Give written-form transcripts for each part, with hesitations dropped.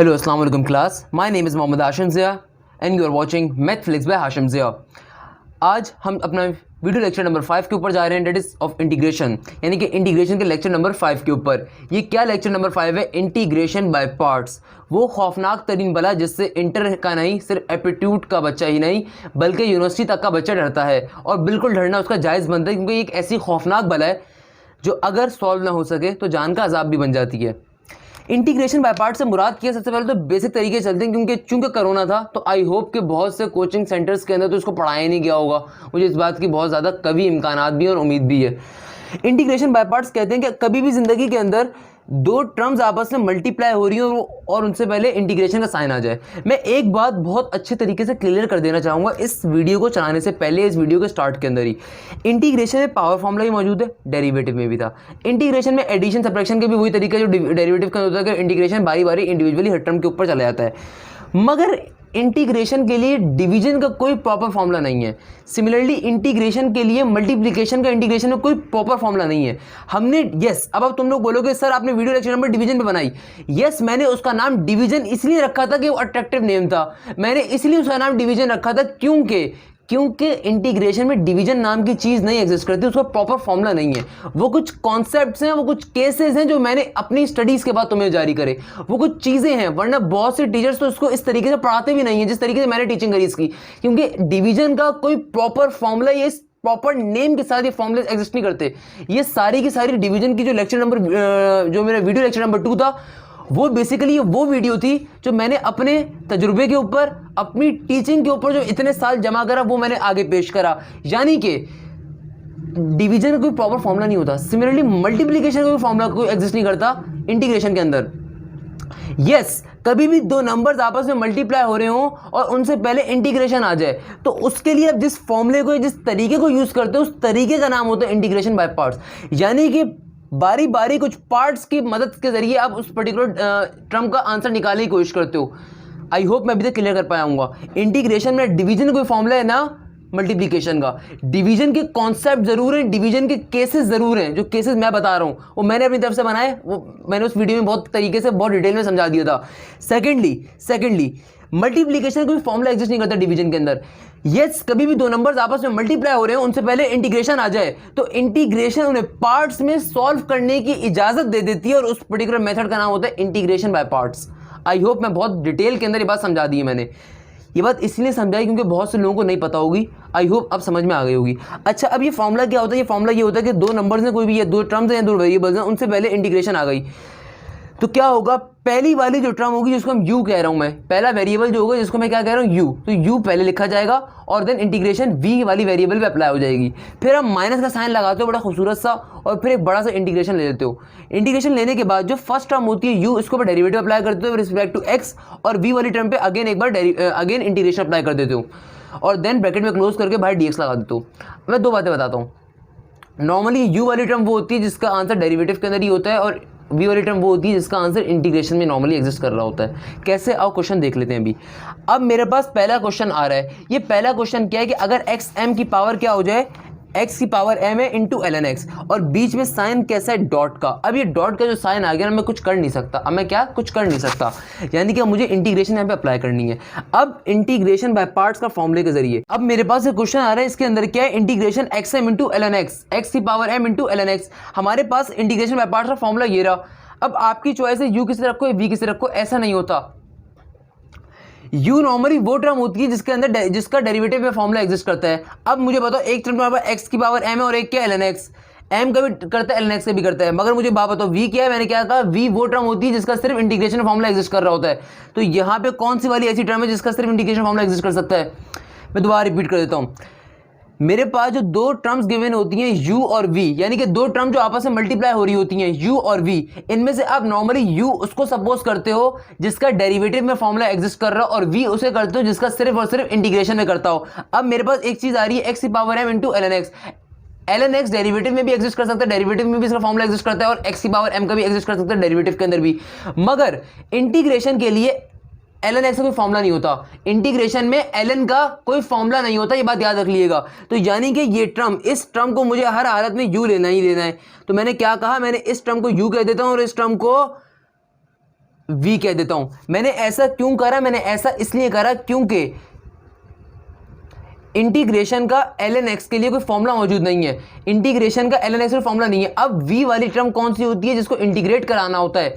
Hello, Assalamu alaikum class. My name is Mohammad Hashim Zia and you are watching Mathflix by Hashim Zia. आज हम अपना video lecture number 5 के ऊपर जा रहे हैं, डेट इज ऑफ इंटीग्रेशन, यानी कि इंटीग्रेशन के लेक्चर नंबर 5 के ऊपर। ये क्या लेक्चर नंबर 5 है? Integration by parts. वो खौफनाक तरीन बला जिससे इंटर का नहीं, सिर्फ एप्टीट्यूड का बच्चा ही नहीं बल्कि यूनिवर्सिटी तक का बच्चा डरता है, और बिल्कुल डरना उसका जायज़ बनता है, क्योंकि एक ऐसी खौफनाक बला है जो अगर सॉल्व ना हो सके तो जान का अजाब भी बन जाती है। इंटीग्रेशन बाय पार्ट से मुराद किया, सबसे पहले तो बेसिक तरीके चलते हैं, क्योंकि चूंकि कोरोना था तो आई होप कि बहुत से कोचिंग सेंटर्स के अंदर तो इसको पढ़ाया नहीं गया होगा। मुझे इस बात की बहुत ज़्यादा कभी इम्कानात भी और उम्मीद भी है। इंटीग्रेशन बाय पार्ट्स कहते हैं कि कभी भी ज़िंदगी के अंदर दो टर्म्स आपस में मल्टीप्लाई हो रही हो और उनसे पहले इंटीग्रेशन का साइन आ जाए। मैं एक बात बहुत अच्छे तरीके से क्लियर कर देना चाहूँगा इस वीडियो को चलाने से पहले, इस वीडियो के स्टार्ट के अंदर ही। इंटीग्रेशन में पावर फॉर्मूला भी मौजूद है, डेरिवेटिव में भी था। इंटीग्रेशन में एडिशन सब्ट्रैक्शन के भी वही तरीका जो डेरिवेटिव का होता है कि इंटीग्रेशन बारी बारी इंडिविजुअली हर टर्म के ऊपर चला जाता है, मगर इंटीग्रेशन के लिए डिवीजन का कोई प्रॉपर फॉर्मूला नहीं है। सिमिलरली इंटीग्रेशन के लिए मल्टीप्लिकेशन का इंटीग्रेशन में कोई प्रॉपर फॉर्मूला नहीं है। हमने अब तुम लोग बोलोगे सर आपने वीडियो लेक्चर नंबर डिवीजन पे बनाई। यस, मैंने उसका नाम डिवीजन इसलिए रखा था कि वो अट्रैक्टिव नेम था। मैंने इसलिए उसका नाम डिवीजन रखा था क्योंकि इंटीग्रेशन में डिवीजन नाम की चीज़ नहीं एग्जिस्ट करती, उसका प्रॉपर फॉर्मूला नहीं है। वो कुछ कॉन्सेप्ट्स हैं, वो कुछ केसेस हैं जो मैंने अपनी स्टडीज़ के बाद तुम्हें जारी करे, वो कुछ चीज़ें हैं, वरना बहुत से टीचर्स तो इसको इस तरीके से पढ़ाते भी नहीं है जिस तरीके से मैंने टीचिंग करी इसकी, क्योंकि डिवीजन का कोई प्रॉपर फॉर्मूला या प्रॉपर नेम के साथ ये फॉर्मूले एग्जिस्ट नहीं करते। ये सारी की सारी डिवीजन की जो लेक्चर नंबर जो मेरा वीडियो लेक्चर नंबर 2 था, वो बेसिकली वो वीडियो थी जो मैंने अपने तजुर्बे के ऊपर, अपनी टीचिंग के ऊपर जो इतने साल जमा करा, वो मैंने आगे पेश करा। यानी कि डिवीजन का कोई प्रॉपर फॉर्मूला नहीं होता। सिमिलरली मल्टीप्लिकेशन का कोई फॉर्मूला कोई एग्जिस्ट नहीं करता इंटीग्रेशन के अंदर। यस, कभी भी दो नंबर्स आपस में मल्टीप्लाई हो रहे हों और उनसे पहले इंटीग्रेशन आ जाए तो उसके लिए अब जिस फॉर्मूले को, जिस तरीके को यूज करते हो, उस तरीके का नाम होता है इंटीग्रेशन बाय पार्ट्स। यानी कि बारी बारी कुछ पार्ट्स की मदद के जरिए आप उस पर्टिकुलर टर्म का आंसर निकालने की कोशिश करते हो। आई होप मैं अभी तक क्लियर कर पाया हूँ। इंटीग्रेशन में डिवीजन कोई फॉर्मूला है ना मल्टीप्लिकेशन का। डिवीजन के कॉन्सेप्ट जरूर हैं, डिवीजन के केसेस जरूर हैं। जो केसेस मैं बता रहा हूँ वो मैंने अपनी तरफ से बनाए, वो मैंने उस वीडियो में बहुत तरीके से, बहुत डिटेल में समझा दिया था। सेकेंडली मल्टीप्लिकेशन कोई फॉर्मूला एग्जिस्ट नहीं करता डिवीजन के अंदर। यस, कभी भी दो नंबर्स आपस में मल्टीप्लाई हो रहे हैं, उनसे पहले इंटीग्रेशन आ जाए तो इंटीग्रेशन उन्हें पार्ट्स में सॉल्व करने की इजाजत दे देती है, और उस पर्टिकुलर मेथड का नाम होता है integration by parts. I hope मैं बहुत डिटेल के अंदर ये बात समझा दी है मैंने। ये बात इसलिए समझाई क्योंकि बहुत से लोगों को नहीं पता होगी। आई होप अब समझ में आ गई होगी। अच्छा, अब ये फॉर्मूला क्या होता है? ये फॉर्मूला ये होता है कि दो नंबर्स हैं, कोई भी, ये दो टर्म्स हैं या दो वेरिएबल्स हैं, उनसे पहले इंटीग्रेशन आ गई तो क्या होगा? पहली वाली जो टर्म होगी जिसको हम u कह रहा हूं मैं, पहला वेरिएबल जो होगा जिसको मैं क्या कह रहा हूं u, तो u पहले लिखा जाएगा और देन इंटीग्रेशन v वाली वेरिएबल पे अप्लाई हो जाएगी। फिर हम माइनस का साइन लगाते हो बड़ा खूबसूरत सा, और फिर एक बड़ा सा इंटीग्रेशन ले लेते हो। इंटीग्रेशन लेने के बाद जो फर्स्ट टर्म होती है u, इसको डेरिवेटिव अप्लाई करते हो रिस्पेक्ट टू x, और v वाली टर्म पे अगेन एक बार अगेन इंटीग्रेशन अप्लाई कर देते हो, और देन ब्रैकेट में क्लोज करके बाहर dx लगा देते हो। मैं दो बातें बताता हूँ। नॉर्मली u वाली टर्म वो होती है जिसका आंसर डेरिवेटिव के अंदर ही होता है, और v वाली टर्म वो होती है जिसका आंसर इंटीग्रेशन में नॉर्मली एग्जिस्ट कर रहा होता है। कैसे? आओ क्वेश्चन देख लेते हैं अभी। अब मेरे पास पहला क्वेश्चन आ रहा है। ये पहला क्वेश्चन क्या है कि अगर x m की पावर क्या हो जाए, x की पावर m है इंटू ln x, और बीच में साइन कैसा है? डॉट का। अब ये डॉट का जो साइन आ गया ना, मैं कुछ कर नहीं सकता। अब मैं क्या कुछ कर नहीं सकता, यानी कि मुझे इंटीग्रेशन यहाँ पे अप्लाई करनी है। अब इंटीग्रेशन बाय पार्ट्स का फॉर्मूले के जरिए अब मेरे पास एक क्वेश्चन आ रहा है, इसके अंदर क्या है? Integration x m into ln x, x की power m into ln x। हमारे पास इंटीग्रेशन बाय पार्ट्स का फॉर्मूला ये रहा। अब आपकी चॉइस है u किसे रखो या v किसे रखो, ऐसा नहीं होता। u नॉर्मली वो टर्म होती है जिसके अंदर जिसका डेरिवेटिव में फॉर्मूला एग्जिस्ट करता है। अब मुझे बताओ, एक टर्म हमारे पास x की पावर m है और एक क्या ln x। m का भी करता है, ln x का भी करता है, मगर मुझे बात बताओ v क्या है? मैंने क्या कहा? v वो टर्म होती है जिसका सिर्फ इंटीग्रेशन फॉर्मूला एग्जिस्ट कर रहा होता है। तो यहाँ पे कौन सी वाली ऐसी टर्म है जिसका सिर्फ इंटीग्रेशन फॉर्मूला एग्जिस्ट कर सकता है? मैं दोबारा रिपीट कर देता हूँ। मेरे पास जो दो टर्म्स गिवन होती हैं u और v, यानी कि दो टर्म जो आपस में मल्टीप्लाई हो रही होती हैं u और v, इनमें से आप नॉर्मली u उसको सपोज करते हो जिसका डेरिवेटिव में फॉर्मूला एग्जिस्ट कर रहा हो, और v उसे करते हो जिसका सिर्फ और सिर्फ इंटीग्रेशन में करता हो। अब मेरे पास एक चीज आ रही है x की power m into ln x। ln x derivative में भी एग्जिस्ट कर सकता है, डेरिवेटिव में भी इसका फॉर्मूला एग्जिस्ट करता है, और x की पावर m का भी एग्जिस्ट कर सकता है डेरिवेटिव के अंदर भी। मगर इंटीग्रेशन के लिए ln x का कोई फॉर्मूला नहीं होता। इंटीग्रेशन में ln का कोई फॉर्मूला नहीं होता, ये बात याद रख लीजिएगा। तो यानी कि ये टर्म, इस टर्म को मुझे हर हालत में u लेना ही लेना है। तो मैंने क्या कहा? मैंने इस टर्म को u कह देता हूं और इस टर्म को v कह देता हूं। मैंने ऐसा क्यों करा, मैंने ऐसा इसलिए करा क्योंकि इंटीग्रेशन का ln x के लिए कोई फॉर्मूला मौजूद नहीं है, इंटीग्रेशन का ln x का फॉर्मूला नहीं है। अब v वाली टर्म कौन सी होती है जिसको इंटीग्रेट कराना होता है,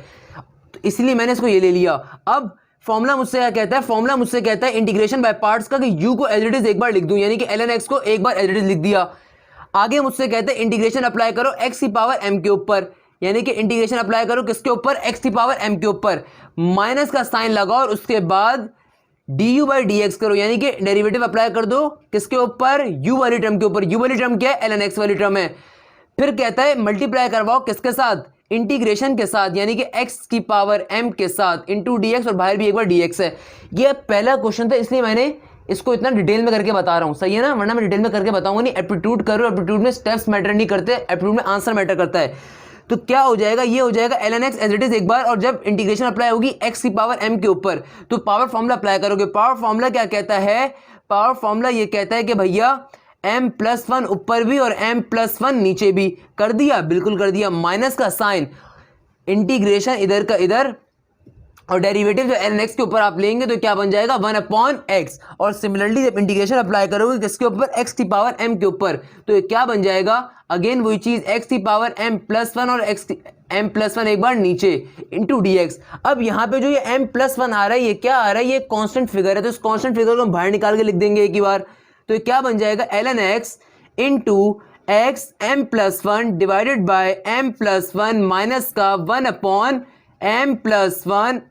तो इसलिए मैंने इसको ये ले लिया। अब फॉर्मूला मुझसे क्या कहता है, फॉर्मूला मुझसे कहता है इंटीग्रेशन बाय पार्ट्स का कि u को एज इट इज एक बार लिख दूं, यानी कि ln x को एक बार एज इट इज लिख दिया। आगे मुझसे कहते हैं इंटीग्रेशन अप्लाई करो x की पावर m के ऊपर, यानी कि इंटीग्रेशन अप्लाई करो किसके ऊपर, x की पावर m के ऊपर, माइनस का साइन लगाओ और उसके बाद du बाई dx करो, यानी कि डेरिवेटिव अप्लाई कर दो किसके ऊपर, u वाली टर्म के ऊपर। u वाली टर्म क्या है, ln x वाली टर्म है। फिर कहता है मल्टीप्लाई करवाओ किसके साथ, इंटीग्रेशन के साथ, यानी कि x की पावर m के साथ इंटू dx, और बाहर भी एक बार dx है। यह पहला क्वेश्चन था, इसलिए मैंने इसको इतना डिटेल में करके बता रहा हूं, सही है ना, वरना मैं डिटेल में करके बताऊंगा नहीं। एप्टीट्यूड करो, एप्टीट्यूड में स्टेप्स मैटर नहीं करते, एप्टीट्यूड में आंसर मैटर करता है। तो क्या हो जाएगा, ये हो जाएगा ln x as it is एक बार, और जब इंटीग्रेशन अप्लाई होगी x की पावर m के ऊपर तो पावर फॉर्मूला अप्लाई करोगे। पावर फॉर्मूला क्या कहता है, पावर फॉर्मूला ये कहता है कि भैया m+1 ऊपर भी और m+1 नीचे भी। कर दिया, बिल्कुल कर दिया। माइनस का साइन, इंटीग्रेशन इधर का इधर, और डेरिवेटिव जो ln x के ऊपर आप लेंगे तो क्या बन जाएगा, 1/x। और सिमिलरली जब इंटीग्रेशन अप्लाई करोगे किसके ऊपर, x की पावर m के ऊपर, तो ये क्या बन जाएगा, अगेन वही चीज, x की पावर m+1 और m+1 एक बार नीचे इंटू dx। अब यहाँ पे जो ये m+1 आ रहा है, ये क्या आ रहा है, ये कांस्टेंट फिगर है, तो इस कांस्टेंट फिगर को हम बाहर निकाल के लिख देंगे एक ही बार। तो ये क्या बन जाएगा, ln x into x m+1 divided by m+1 minus का 1/m+1,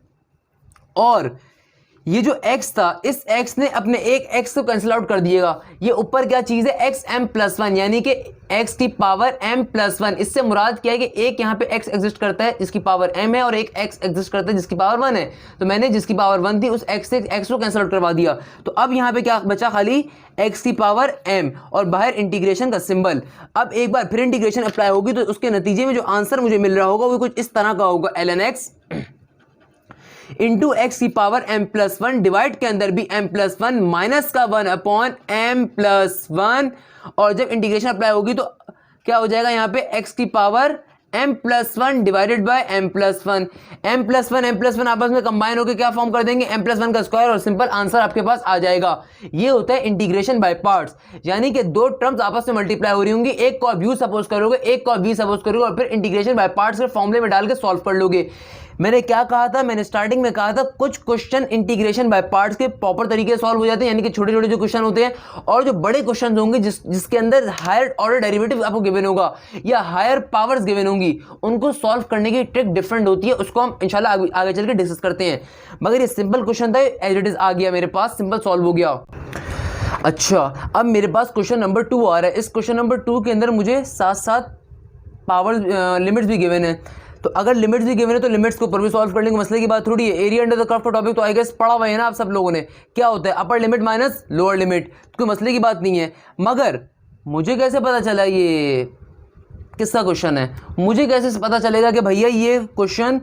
और ये जो x था, इस x ने अपने एक x को कैंसिल आउट कर दिएगा। ये ऊपर क्या चीज है, x m+1, यानी कि x की पावर m+1। इससे मुराद क्या है कि एक यहाँ पे x एग्जिस्ट करता है जिसकी पावर m है, और एक x एग्जिस्ट करता है जिसकी पावर 1 है। तो मैंने जिसकी पावर 1 थी उस x से x को कैंसिल आउट करवा दिया। तो अब यहाँ पे क्या बचा, खाली x की पावर m और बाहर इंटीग्रेशन का सिंबल। अब एक बार फिर इंटीग्रेशन अप्लाई होगी तो उसके नतीजे में जो आंसर मुझे मिल रहा होगा वो कुछ इस तरह का होगा, ln x इंटू एक्स की पावर m+1 डिवाइड के अंदर भी m+1 माइनस का 1/m+1, और जब इंटीग्रेशन अप्लाई होगी तो क्या हो जाएगा, यहाँ पे x की power m+1 divided by m+1। m+1 आपस में कंबाइन होकर क्या फॉर्म कर देंगे, m+1 का स्क्वायर, और सिंपल आंसर आपके पास आ जाएगा। ये होता है इंटीग्रेशन बाय पार्ट्स, यानी कि दो टर्म्स आपस में मल्टीप्लाई हो रही होंगी, एक को आप u सपोज करोगे, एक को आप v सपोज करोगे, और फिर इंटीग्रेशन बाय पार्ट्स के फॉर्मूले में डाल के सॉल्व कर लोगे। मैंने क्या कहा था, मैंने स्टार्टिंग में कहा था कुछ क्वेश्चन इंटीग्रेशन बाय पार्ट्स के प्रॉपर तरीके से सॉल्व हो जाते हैं, यानी कि छोटे छोटे जो क्वेश्चन होते हैं, और जो बड़े क्वेश्चन होंगे जिसके अंदर हायर ऑर्डर डेरिवेटिव आपको गिवन होगा या हायर पावर्स गिवन होंगी, उनको सॉल्व करने की ट्रिक डिफरेंट होती है, उसको हम इंशाल्लाह आगे चल के डिस्कस करते हैं। मगर ये सिंपल क्वेश्चन था, एज इट इज आ गया मेरे पास, सिंपल सॉल्व हो गया। अच्छा, अब मेरे पास क्वेश्चन नंबर 2 आ रहा है। इस क्वेश्चन नंबर 2 के अंदर मुझे साथ साथ पावर लिमिट्स भी गिवन है, तो अगर लिमिट्स भी गिवन है तो लिमिट्स को ऊपर भी सॉल्व कर लेंगे, मसले की बात थोड़ी है। एरिया अंडर द कर्व का टॉपिक तो आई गेस पढ़ा हुआ है ना आप सब लोगों ने, क्या होता है upper limit minus lower limit, कोई मसले की बात नहीं है। मगर मुझे कैसे पता चला ये किसका क्वेश्चन है, मुझे कैसे पता चलेगा कि भैया ये क्वेश्चन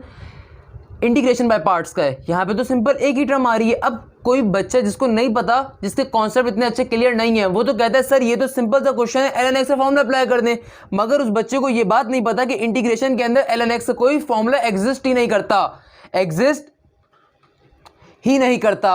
इंटीग्रेशन बाय पार्ट्स का है। यहाँ पे तो सिंपल एक ही टर्म आ रही है। अब कोई बच्चा जिसको नहीं पता, जिसके कॉन्सेप्ट इतने अच्छे क्लियर नहीं है, वो तो कहता है सर ये तो सिंपल सा क्वेश्चन है, ln x का फॉर्मूला अप्लाई कर दें। मगर उस बच्चे को ये बात नहीं पता कि इंटीग्रेशन के अंदर ln x का कोई फॉर्मूला एग्जिस्ट ही नहीं करता, एग्जिस्ट ही नहीं करता।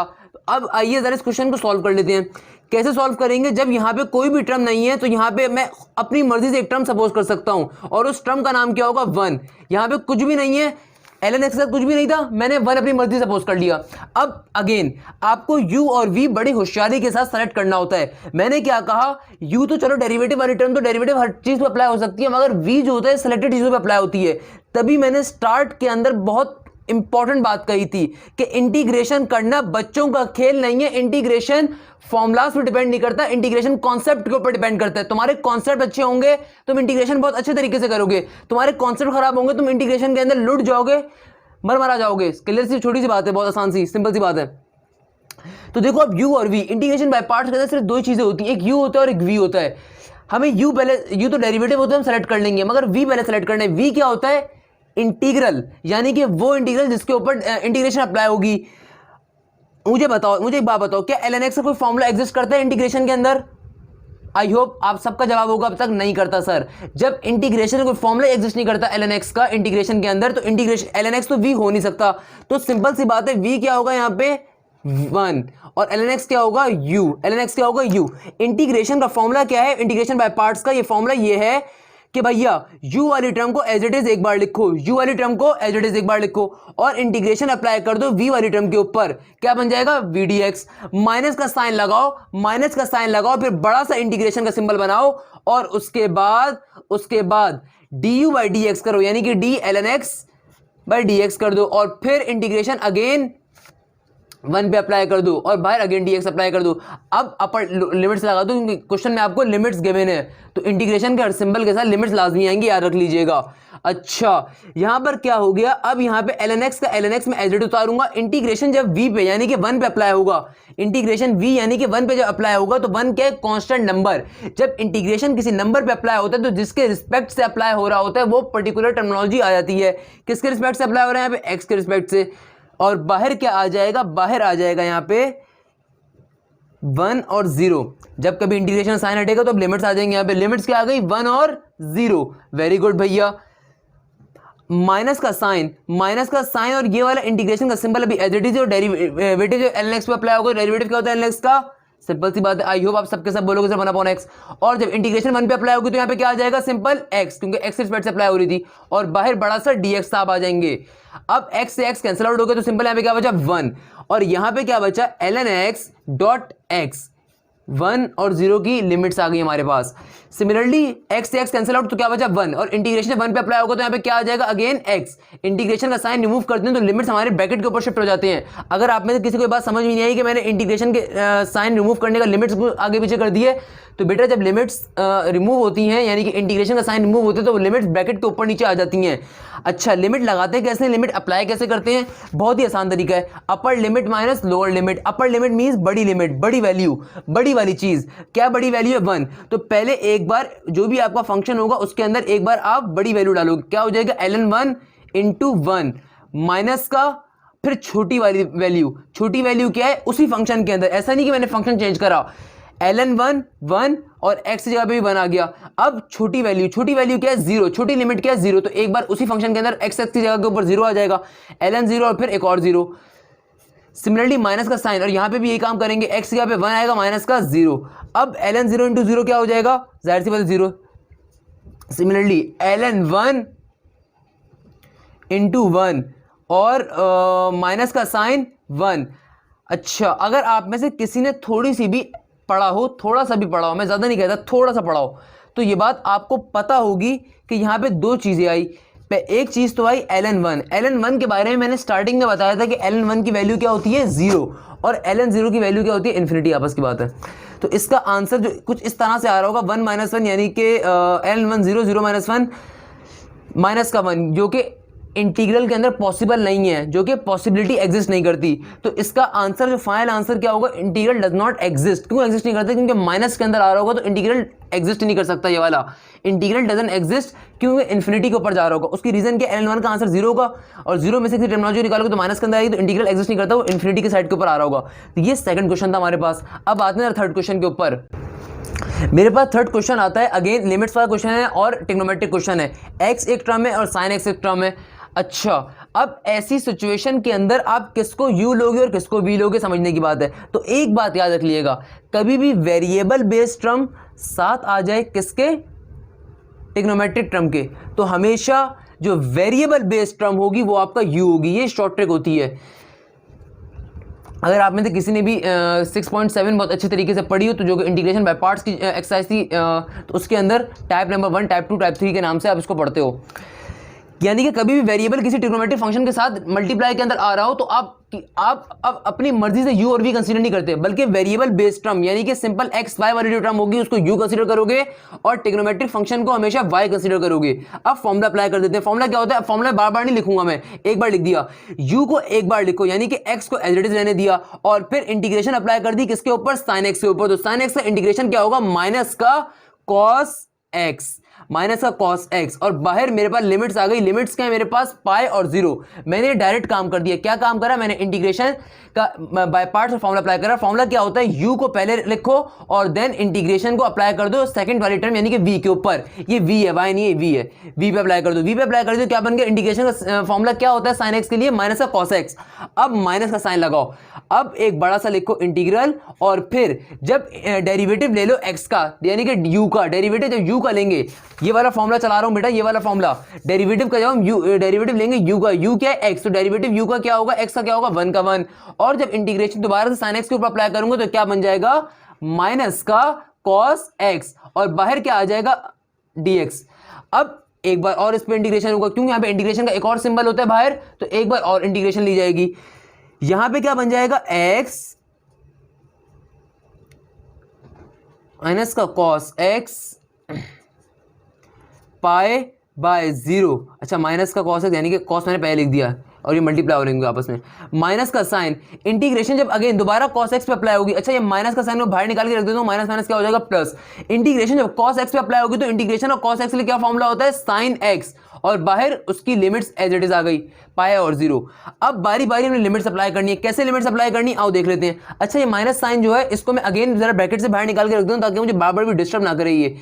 अब आइए जरा इस क्वेश्चन को सॉल्व कर लेते हैं। कैसे सॉल्व करेंगे, जब यहाँ पे कोई भी टर्म नहीं है तो यहाँ पे मैं अपनी मर्जी से एक टर्म सपोज कर सकता हूँ, और उस टर्म का नाम क्या होगा, 1। यहाँ पे कुछ भी नहीं है, ln x का कुछ भी नहीं था, मैंने 1 अपनी मर्जी से सपोज कर लिया। अब अगेन आपको u और v बड़ी होशियारी के साथ सेलेक्ट करना होता है। मैंने क्या कहा, u तो चलो डेरिवेटिव वाली टर्म तो डेरिवेटिव हर चीज पे अप्लाई हो सकती है, मगर v जो होता है सिलेक्टेड चीजों पे अप्लाई होती है। तभी मैंने स्टार्ट के अंदर बहुत इंपॉर्टेंट बात कही थी कि इंटीग्रेशन करना बच्चों का खेल नहीं है, इंटीग्रेशन फॉर्मूलाज पे डिपेंड नहीं करता, इंटीग्रेशन कॉन्सेप्ट के ऊपर डिपेंड करता है। तुम्हारे कॉन्सेप्ट अच्छे होंगे तुम इंटीग्रेशन बहुत अच्छे तरीके से करोगे, तुम्हारे कॉन्सेप्ट खराब होंगे तुम इंटीग्रेशन के अंदर लुट जाओगे, मर जाओगे। क्लियर सी छोटी सी बात है, बहुत आसान सी सिंपल सी बात है। तो देखो अब u और v इंटीग्रेशन बाय पार्ट्स के अंदर सिर्फ दो चीजें होती हैं, एक u होता है और एक v होता है। हमें u पहले, u तो डेरिवेटिव होता है हम सेलेक्ट कर लेंगे, मगर v पहले सेलेक्ट करना है। v क्या होता है, इंटीग्रल, यानी कि वो इंटीग्रल जिसके ऊपर इंटीग्रेशन अप्लाई होगी। मुझे बताओ, मुझे एक बात बताओ, क्या ln x का कोई फॉर्मूला एग्जिस्ट करता है इंटीग्रेशन के अंदर, आई होप आप सबका जवाब होगा अब तक नहीं करता सर। जब इंटीग्रेशन कोई फॉर्मूला एग्जिस्ट नहीं करता ln x का इंटीग्रेशन के अंदर, तो इंटीग्रेशन ln x तो v हो नहीं सकता, तो सिंपल सी बात है v क्या होगा यहाँ पे 1 और ln x क्या होगा u, ln x क्या होगा u। इंटीग्रेशन का फॉर्मूला क्या है, इंटीग्रेशन बाय पार्ट्स का ये फॉर्मूला ये है कि भैया u वाली टर्म को एज इट इज एक बार लिखो, u वाली टर्म को एज इट इज एक बार लिखो और इंटीग्रेशन अप्लाई कर दो v वाली टर्म के ऊपर, क्या बन जाएगा v dx। माइनस का साइन लगाओ, माइनस का साइन लगाओ, फिर बड़ा सा इंटीग्रेशन का सिंबल बनाओ और उसके बाद du बाई dx करो, यानी कि d ln x by dx कर दो और फिर इंटीग्रेशन अगेन 1 पे अप्लाई कर दो और बाहर अगेन dx अप्लाई कर दो। अब अपर लिमिट्स लगा दो क्योंकि क्वेश्चन में आपको लिमिट्स गिवन है, तो इंटीग्रेशन के हर सिंबल के साथ लिमिट्स लाजमी आएंगी, याद रख लीजिएगा। अच्छा यहां पर क्या हो गया, अब यहां पे ln x का ln x में एज इट उतारूंगा। इंटीग्रेशन जब v पे यानी कि 1 पे अप्लाई होगा, इंटीग्रेशन v यानी कि 1 पे जब अप्लाई होगा तो 1 क्या है, कांस्टेंट नंबर। जब इंटीग्रेशन किसी नंबर पे अप्लाई होता है तो जिसके रिस्पेक्ट से अप्लाई हो रहा होता है वो पर्टिकुलर टर्मिनोलॉजी आ जाती है। किसके रिस्पेक्ट से अप्लाई हो रहा है, यहाँ पे x के रिस्पेक्ट से, और बाहर क्या आ जाएगा, बाहर आ जाएगा यहाँ पे 1 और 0। जब कभी इंटीग्रेशन साइन हटेगा तो अब लिमिट्स आ जाएंगे, यहाँ पे लिमिट्स क्या आ गई 1 और 0। वेरी गुड भैया। माइनस का साइन और ये वाला इंटीग्रेशन का सिंबल अभी एज इट इज और डेरिवेटिव जो ln x पे अप्लाई होगा, डेरिवेटिव क्या होता है ln x का, सिंपल सी बात है। आई होप आप सबके सब बोलोगे सर 1/x। और जब इंटीग्रेशन 1 पे अप्लाई होगी तो यहाँ पे क्या आ जाएगा, सिंपल x, क्योंकि x रिस्पेक्ट से अप्लाई हो रही थी, और बाहर बड़ा सा dx साहब आ जाएंगे। अब x से x कैंसिल आउट हो गया तो सिंपल यहाँ पे क्या बचा 1, और यहाँ पे क्या बचा ln x डॉट x। 1 और 0 की लिमिट्स आ गई हमारे पास। सिमिलरली x से x कैंसिल आउट तो क्या बचा 1, और इंटीग्रेशन 1 पे अप्लाई होगा तो यहाँ पे क्या आ जाएगा अगेन x। इंटीग्रेशन का साइन रिमूव करते हैं तो लिमिट्स हमारे ब्रैकेट के ऊपर शिफ्ट हो जाते हैं। अगर आप में से किसी को बात समझ में नहीं आई कि मैंने इंटीग्रेशन के साइन रिमूव करने का लिमिट्स आगे पीछे कर दिए, तो बेटा जब लिमिट्स रिमूव होती हैं यानी कि इंटीग्रेशन का साइन रिमूव होते हैं तो लिमिट्स ब्रैकेट के ऊपर नीचे आ जाती हैं। अच्छा लिमिट लगाते हैं कैसे, लिमिट अप्लाई कैसे करते हैं, बहुत ही आसान तरीका है। Upper limit minus lower limit. Upper limit means बड़ी लिमिट, बड़ी वैल्यू, बड़ी वाली चीज। क्या बड़ी वैल्यू है 1, तो पहले एक बार जो भी आपका फंक्शन होगा उसके अंदर एक बार आप बड़ी वैल्यू डालोगे, क्या हो जाएगा ln 1 इंटू 1 माइनस का फिर छोटी वाली वैल्यू। छोटी वैल्यू क्या है, उसी फंक्शन के अंदर, ऐसा नहीं कि मैंने फंक्शन चेंज करा। ln 1 1 और x की जगह पे भी 1 आ गया। अब छोटी वैल्यू क्या है 0, छोटी लिमिट क्या है 0, तो एक बार उसी फंक्शन के अंदर x की जगह के ऊपर 0 आ जाएगा, ln 0 और फिर एक और 0। सिमिलरली माइनस का साइन, और यहां पे भी यही काम करेंगे, x की जगह पे 1 आएगा माइनस का 0। अब ln 0 इंटू 0 क्या हो जाएगा, जाहिर सी बात है 0। सिमिलरली ln 1 इंटू 1 और माइनस का साइन 1। अच्छा अगर आप में से किसी ने थोड़ी सी भी पढ़ा हो, थोड़ा सा भी पढ़ा हो, मैं ज़्यादा नहीं कहता, थोड़ा सा पढ़ा हो, तो ये बात आपको पता होगी कि यहाँ पे दो चीज़ें आई। एक चीज़ तो आई ln 1। ln 1 के बारे में मैंने स्टार्टिंग में बताया था कि ln 1 की वैल्यू क्या होती है 0 और ln 0 की वैल्यू क्या होती है इन्फिनिटी, आपस की बात है। तो इसका आंसर जो कुछ इस तरह से आ रहा होगा 1 माइनस 1 यानी कि ln 1 0 0 माइनस 1 माइनस का 1, जो कि इंटीग्रल के अंदर पॉसिबल नहीं है, जो कि पॉसिबिलिटी एग्जिस्ट नहीं करती। तो इसका आंसर जो फाइनल आंसर क्या होगा, इंटीग्रल डज नॉट एग्जिस्ट। क्यों एग्जिस्ट नहीं करता, क्योंकि माइनस के अंदर आ रहा होगा तो इंटीग्रल एग्जिस्ट नहीं कर सकता। ये वाला इंटीग्रल डजन एग्जिस्ट क्योंकि इन्फिनिटी के ऊपर जा रहा होगा। उसकी रीजन क्या, ln 1 का आंसर 0 होगा और 0 में से किसी टर्मिनोलॉजी निकालोगे तो माइनस के अंदर आएगी, तो इंटीग्रल एग्जिस्ट नहीं करता, वो इन्फिनिटी के साइड के ऊपर आ रहा होगा। तो ये सेकंड क्वेश्चन था हमारे पास। अब आते हैं थर्ड क्वेश्चन के ऊपर। मेरे पास थर्ड क्वेश्चन आता है, अगेन लिमिट्स वाला क्वेश्चन है और ट्रिग्नोमेट्रिक क्वेश्चन है। x एक टर्म है और sin x एक टर्म है। अच्छा अब ऐसी सिचुएशन के अंदर आप किसको u लोगे और किसको v लोगे, समझने की बात है। तो एक बात याद रख लिएगा, कभी भी वेरिएबल बेस्ड टर्म साथ आ जाए किसके, ट्रिग्नोमेट्रिक टर्म के, तो हमेशा जो वेरिएबल बेस्ड टर्म होगी वो आपका u होगी। ये शॉर्ट ट्रिक होती है। अगर आप में से किसी ने भी 6.7 बहुत अच्छे तरीके से पढ़ी हो, तो जो कि इंटीग्रेशन बाय पार्ट्स की एक्सरसाइज थी, तो उसके अंदर टाइप नंबर 1, टाइप 2, टाइप 3 के नाम से आप इसको पढ़ते हो। यानी कि कभी भी वेरिएबल किसी ट्रिग्नोमेट्रिक फंक्शन के साथ मल्टीप्लाई के अंदर आ रहा हो तो आप अब अपनी मर्जी से u और v कंसीडर नहीं करते, बल्कि वेरिएबल बेस्ड टर्म यानी कि सिंपल x y वाली जो टर्म होगी उसको u कंसीडर करोगे और ट्रिग्नोमेट्रिक फंक्शन को हमेशा y कंसीडर करोगे। अब फॉर्मूला अप्लाई कर देते हैं। फॉर्मूला क्या होता है, फॉर्मूला बार बार नहीं लिखूंगा मैं, एक बार लिख दिया, u को एक बार लिखो यानी कि x को एज इट इज रहने दिया और फिर इंटीग्रेशन अप्लाई कर दी किसके ऊपर, sin x के ऊपर। तो sin x का इंटीग्रेशन क्या होगा, माइनस का cos x माइनस का कॉस एक्स, और बाहर मेरे पास लिमिट्स आ गई। लिमिट्स क्या है मेरे पास, पाई और जीरो। मैंने डायरेक्ट काम कर दिया। क्या काम करा मैंने, इंटीग्रेशन का बाय पार्ट्स में फॉर्मूला अप्लाई करा। फॉर्मूला क्या होता है, u को पहले लिखो और देन इंटीग्रेशन को अप्लाई कर दो सेकंड वाली टर्म यानी कि v के ऊपर। ये v है, y नहीं है, v है। v पे अप्लाई कर दो, v पे अप्लाई कर दो, क्या बन गया, इंटीग्रेशन का फॉर्मूला क्या होता है sin x के लिए, माइनस का cos x। अब माइनस का साइन लगाओ, अब एक बड़ा सा लिखो इंटीग्रल, और फिर जब डेरिवेटिव ले लो x का यानी कि u का डेरिवेटिव जब u का लेंगे, ये वाला फॉर्मूला चला रहा हूं बेटा, ये वाला फॉर्मूला डेरिवेटिव का, जब हम डेरिवेटिव लेंगे u का, u क्या है x, तो डेरिवेटिव u का क्या होगा, x का क्या होगा 1 का 1, और जब इंटीग्रेशन दोबारा से sin x के ऊपर अप्लाई करूंगा तो क्या बन जाएगा, माइनस का cos x, और बाहर क्या आ जाएगा dx। अब एक बार और इस पे इंटीग्रेशन होगा, क्योंकि यहां पे इंटीग्रेशन का एक और सिंबल होता है बाहर, तो एक बार और इंटीग्रेशन ली जाएगी। यहां पे क्या बन जाएगा, x माइनस का cos x पाई बाय 0। अच्छा, माइनस का cos x यानी कि cos मैंने पहले लिख दिया और ये मल्टीप्लाई हो रहेंगे आपस में, माइनस का साइन, इंटीग्रेशन जब अगेन दोबारा cos x पे अप्लाई होगी। अच्छा, ये माइनस का साइन को बाहर निकाल के रख देता हूं, माइनस माइनस क्या हो जाएगा प्लस। इंटीग्रेशन जब cos x पे अप्लाई होगी तो इंटीग्रेशन और cos x के लिए क्या फॉर्मूला होता है, sin x, और बाहर उसकी लिमिट्स एज इट इज आ गई, पाई और 0। अब बारी बारी हमने लिमिट्स अप्लाई करनी है। कैसे लिमिट्स अप्लाई करनी है आओ देख लेते हैं। अच्छा, ये माइनस साइन जो है इसको मैं अगेन जरा ब्रैकेट से बाहर निकाल के रख दूं ताकि मुझे बार बार भी डिस्टर्ब ना करे। ये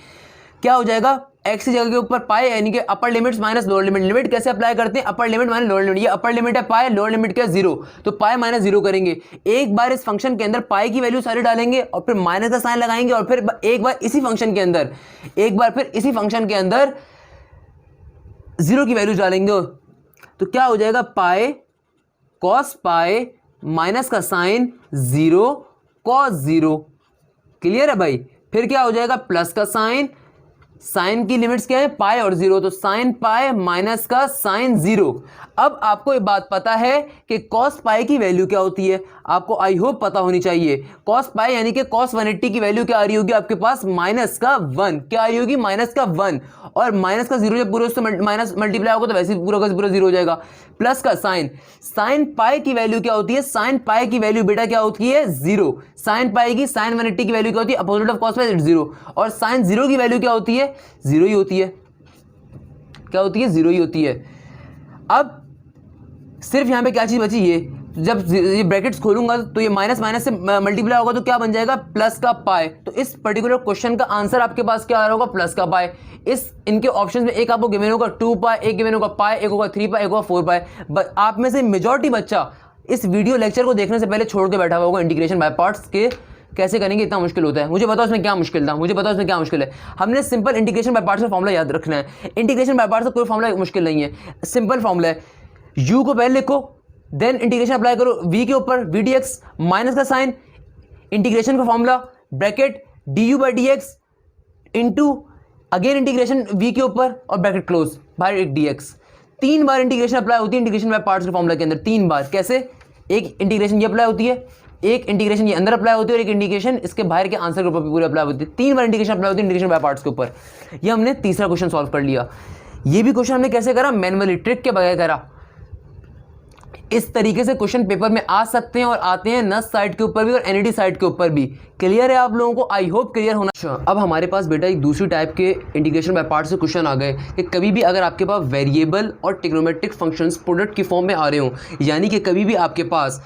क्या हो जाएगा, x की जगह के ऊपर पाई यानी कि अपर limits minus lower limit. Limit कैसे अप्लाई करते हैं, upper limit minus lower limit. ये अपर लिमिट है पाई, लोअर लिमिट क्या है 0, तो पाई माइनस 0 करेंगे। एक बार इस फंक्शन के अंदर पाई की वैल्यू सारी डालेंगे और फिर माइनस का साइन लगाएंगे, और फिर एक बार इसी फंक्शन के अंदर, एक बार फिर इसी फंक्शन के अंदर 0 की वैल्यू डालेंगे, तो क्या हो जाएगा, पाई कॉस पाई माइनस का साइन 0 कॉस 0। क्लियर है भाई। फिर क्या हो जाएगा, प्लस का साइन, साइन की लिमिट्स क्या है, पाई और 0, तो साइन पाई माइनस का साइन 0। अब आपको ये बात पता है कि cos पाई की वैल्यू क्या होती है, आपको आई होप पता होनी चाहिए। cos पाई यानी कि cos 180 की वैल्यू क्या आ रही होगी आपके पास, माइनस का 1। क्या आ रही होगी, माइनस का 1, और माइनस का 0 जब पूरे उससे माइनस मल्टीप्लाई होगा तो वैसे पूरा का पूरा 0 हो जाएगा। प्लस का साइन, साइन पाई की वैल्यू क्या होती है, साइन पाई की वैल्यू बेटा क्या होती है 0। साइन पाई की, साइन 180 की वैल्यू क्या होती है, अपोजिट ऑफ cos पाई 0, और साइन 0 की वैल्यू क्या होती है, 0 ही होती है। क्या होती है, 0 ही होती है। अब सिर्फ यहां पे क्या चीज बची, ये जब ये ब्रैकेट्स खोलूंगा तो ये माइनस माइनस से मल्टीप्लाई होगा तो क्या बन जाएगा, प्लस का पाई। तो इस पर्टिकुलर क्वेश्चन का आंसर आपके पास क्या आ रहा होगा, प्लस का पाई। इस इनके ऑप्शंस में एक आपको गिवन होगा 2 पाई, एक गिवन होगा पाई, एक होगा 3 पाई, एक होगा 4 पाई। आप में से मेजॉरिटी बच्चा इस वीडियो लेक्चर को देखने से पहले छोड़ के बैठा हुआ होगा इंटीग्रेशन बाय पार्ट्स के कैसे करेंगे, इतना मुश्किल होता है। मुझे बताओ इसमें क्या मुश्किल था, मुझे बताओ इसमें क्या मुश्किल है। हमने सिंपल इंटीग्रेशन बाय पार्ट्स का फॉर्मूला याद रखना है। इंटीग्रेशन बाय पार्ट्स का कोई फॉर्मूला मुश्किल नहीं है, सिंपल फॉर्मूला है। u को पहले लिखो, देन इंटीग्रेशन अप्लाई करो v के ऊपर, v dx, माइनस का साइन, इंटीग्रेशन का formula, bracket du by dx into again integration v के ऊपर और ब्रैकेट क्लोज बाहर एक dx। 3 बार इंटीग्रेशन अप्लाई होती है इंटीग्रेशन बाय पार्ट्स के फॉर्मूला के अंदर, 3 बार। कैसे, एक इंटीग्रेशन ये अप्लाई होती है, एक इंटीग्रेशन ये अंदर अप्लाई होती है, और एक इंटीग्रेशन इसके बाहर के आंसर के ऊपर पूरे अप्लाई होती है। 3 बार इंटीग्रेशन अप्लाई होती है इंटीग्रेशन बाय पार्ट्स के ऊपर। ये हमने तीसरा क्वेश्चन सॉल्व कर लिया। ये भी क्वेश्चन हमने कैसे करा, मैनुअली, ट्रिक के बगैर करा। इस तरीके से क्वेश्चन पेपर में आ सकते हैं और आते हैं नस साइड के ऊपर भी और एनईडी साइड के ऊपर भी। क्लियर है आप लोगों को, आई होप क्लियर होना। अब हमारे पास बेटा एक दूसरी टाइप के इंटीग्रेशन बाय पार्ट्स से क्वेश्चन आ गए कि कभी भी अगर आपके पास वेरिएबल और ट्रिग्नोमेट्रिक फंक्शंस प्रोडक्ट की फॉर्म में आ रहे हो, यानी कि कभी भी आपके पास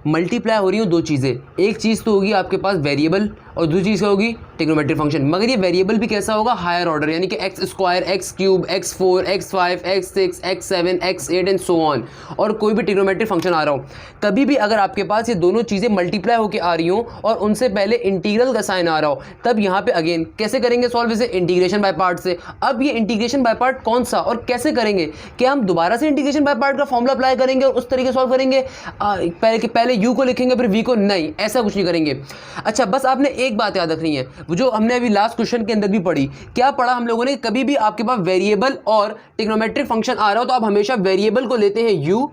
मल्टीप्लाई हो रही हो दो चीज़ें, एक चीज़ तो होगी आपके पास वेरिएबल और दूसरी चीज़ क्या होगी, ट्रिग्नोमेट्रिक फंक्शन। मगर ये वेरिएबल भी कैसा होगा, हायर ऑर्डर, यानी कि x square, x cube, x4, x5, x6, x7, x8 and so on. और कोई भी ट्रिग्नोमेट्रिक फंक्शन आ रहा हो, कभी भी अगर आपके पास ये दोनों चीज़ें मल्टीप्लाई होकर आ रही हो और उनसे पहले इंटीग्रल का साइन आ रहा हो, तब यहाँ पे अगेन कैसे करेंगे सॉल्व, इसे इंटीग्रेशन बाय पार्ट से। अब ये इंटीग्रेशन बाय पार्ट कौन सा और कैसे करेंगे, क्या हम दोबारा से इंटीग्रेशन बाय पार्ट का फॉर्मूला अप्लाई करेंगे और उस तरीके सॉल्व करेंगे, पहले u को लिखेंगे फिर v को, नहीं, ऐसा कुछ नहीं करेंगे। अच्छा, बस आपने एक बात याद रखनी है, जो हमने अभी लास्ट क्वेश्चन के अंदर भी पढ़ी, क्या पढ़ा हम लोगों ने, कभी भी आपके पास वेरिएबल और ट्रिग्नोमेट्रिक फंक्शन आ रहा हो तो आप हमेशा वेरिएबल को लेते हैं u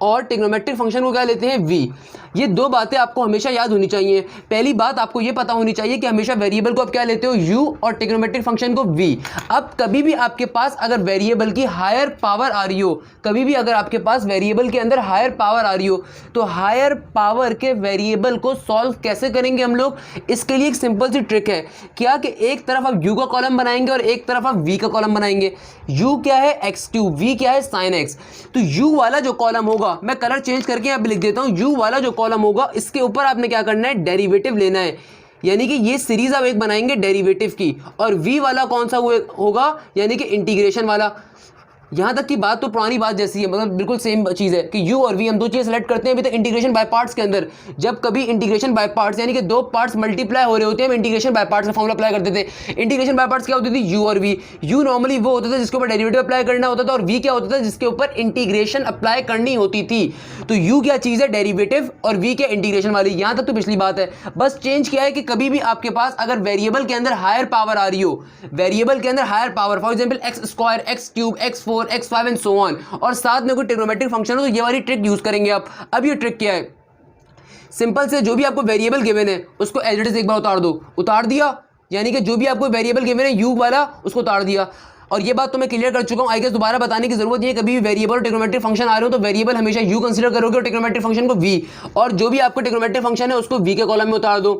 और ट्रिग्नोमेट्रिक फंक्शन को क्या लेते हैं v। ये दो बातें आपको हमेशा याद होनी चाहिए। पहली बात आपको ये पता होनी चाहिए कि हमेशा वेरिएबल को आप क्या लेते हो u और ट्रिग्नोमेट्रिक फंक्शन को v। अब कभी भी आपके पास अगर वेरिएबल की हायर पावर आ रही हो, कभी भी अगर आपके पास वेरिएबल के अंदर हायर पावर आ रही हो, तो हायर पावर के वेरिएबल को सॉल्व कैसे करेंगे हम लोग? इसके लिए एक सिंपल सी ट्रिक है, क्या कि एक तरफ आप u का कॉलम बनाएंगे और एक तरफ आप v का कॉलम बनाएंगे। u क्या है x3, v क्या है sin x। तो u वाला जो कॉलम होगा, मैं कलर चेंज करके यहाँ पे लिख देता हूँ, u वाला जो कॉलम होगा इसके ऊपर आपने क्या करना है, डेरिवेटिव लेना है। यानी कि ये सीरीज आप एक बनाएंगे डेरिवेटिव की, और v वाला कौन सा होगा, यानी कि इंटीग्रेशन वाला। यहाँ तक की बात तो पुरानी बात जैसी है, मतलब बिल्कुल सेम चीज़ है कि u और v हम दो चीज़ सेलेक्ट करते हैं अभी तक इंटीग्रेशन बाय पार्ट्स के अंदर। जब कभी इंटीग्रेशन बाय पार्ट्स यानी कि दो पार्ट्स मल्टीप्लाई हो रहे होते हैं, हम इंटीग्रेशन बाय पार्ट्स का फॉर्मूला अप्लाई करते थे। इंटीग्रेशन बाय पार्ट्स क्या होती थी, u और v। u नॉर्मली वो होता था जिसके ऊपर डेरिवेटिव अप्लाई करना होता था, और v क्या होता था जिसके ऊपर इंटीग्रेशन अप्लाई करनी होती थी। तो u क्या चीज़ है, डेरिवेटिव, और v क्या इंटीग्रेशन वाली। यहाँ तक तो पिछली बात है, बस चेंज किया है कि कभी भी आपके पास अगर वेरिएबल के अंदर हायर पावर आ रही हो, वेरिएबल के अंदर higher power, for example x2, x3, x4, x5 and so on, और साथ में कोई ट्रिग्नोमेट्रिक फंक्शन हो, तो ये वाली ट्रिक यूज करेंगे आप। अब ये ट्रिक क्या है, सिंपल से जो भी आपको वेरिएबल गिवन है उसको एज इट इज एक बार उतार दो। उतार दिया यानी कि जो भी आपको वेरिएबल गिवन है u वाला, उसको उतार दिया। और ये बात तो मैं क्लियर कर चुका हूं, आई गेस दोबारा बताने की जरूरत नहीं है। कभी भी वेरिएबल और ट्रिग्नोमेट्रिक फंक्शन आ रहे हो तो वेरिएबल हमेशा u कंसीडर करोगे और ट्रिग्नोमेट्रिक फंक्शन को v, और जो भी आपको ट्रिग्नोमेट्रिक फंक्शन है उसको v के कॉलम में उतार दो।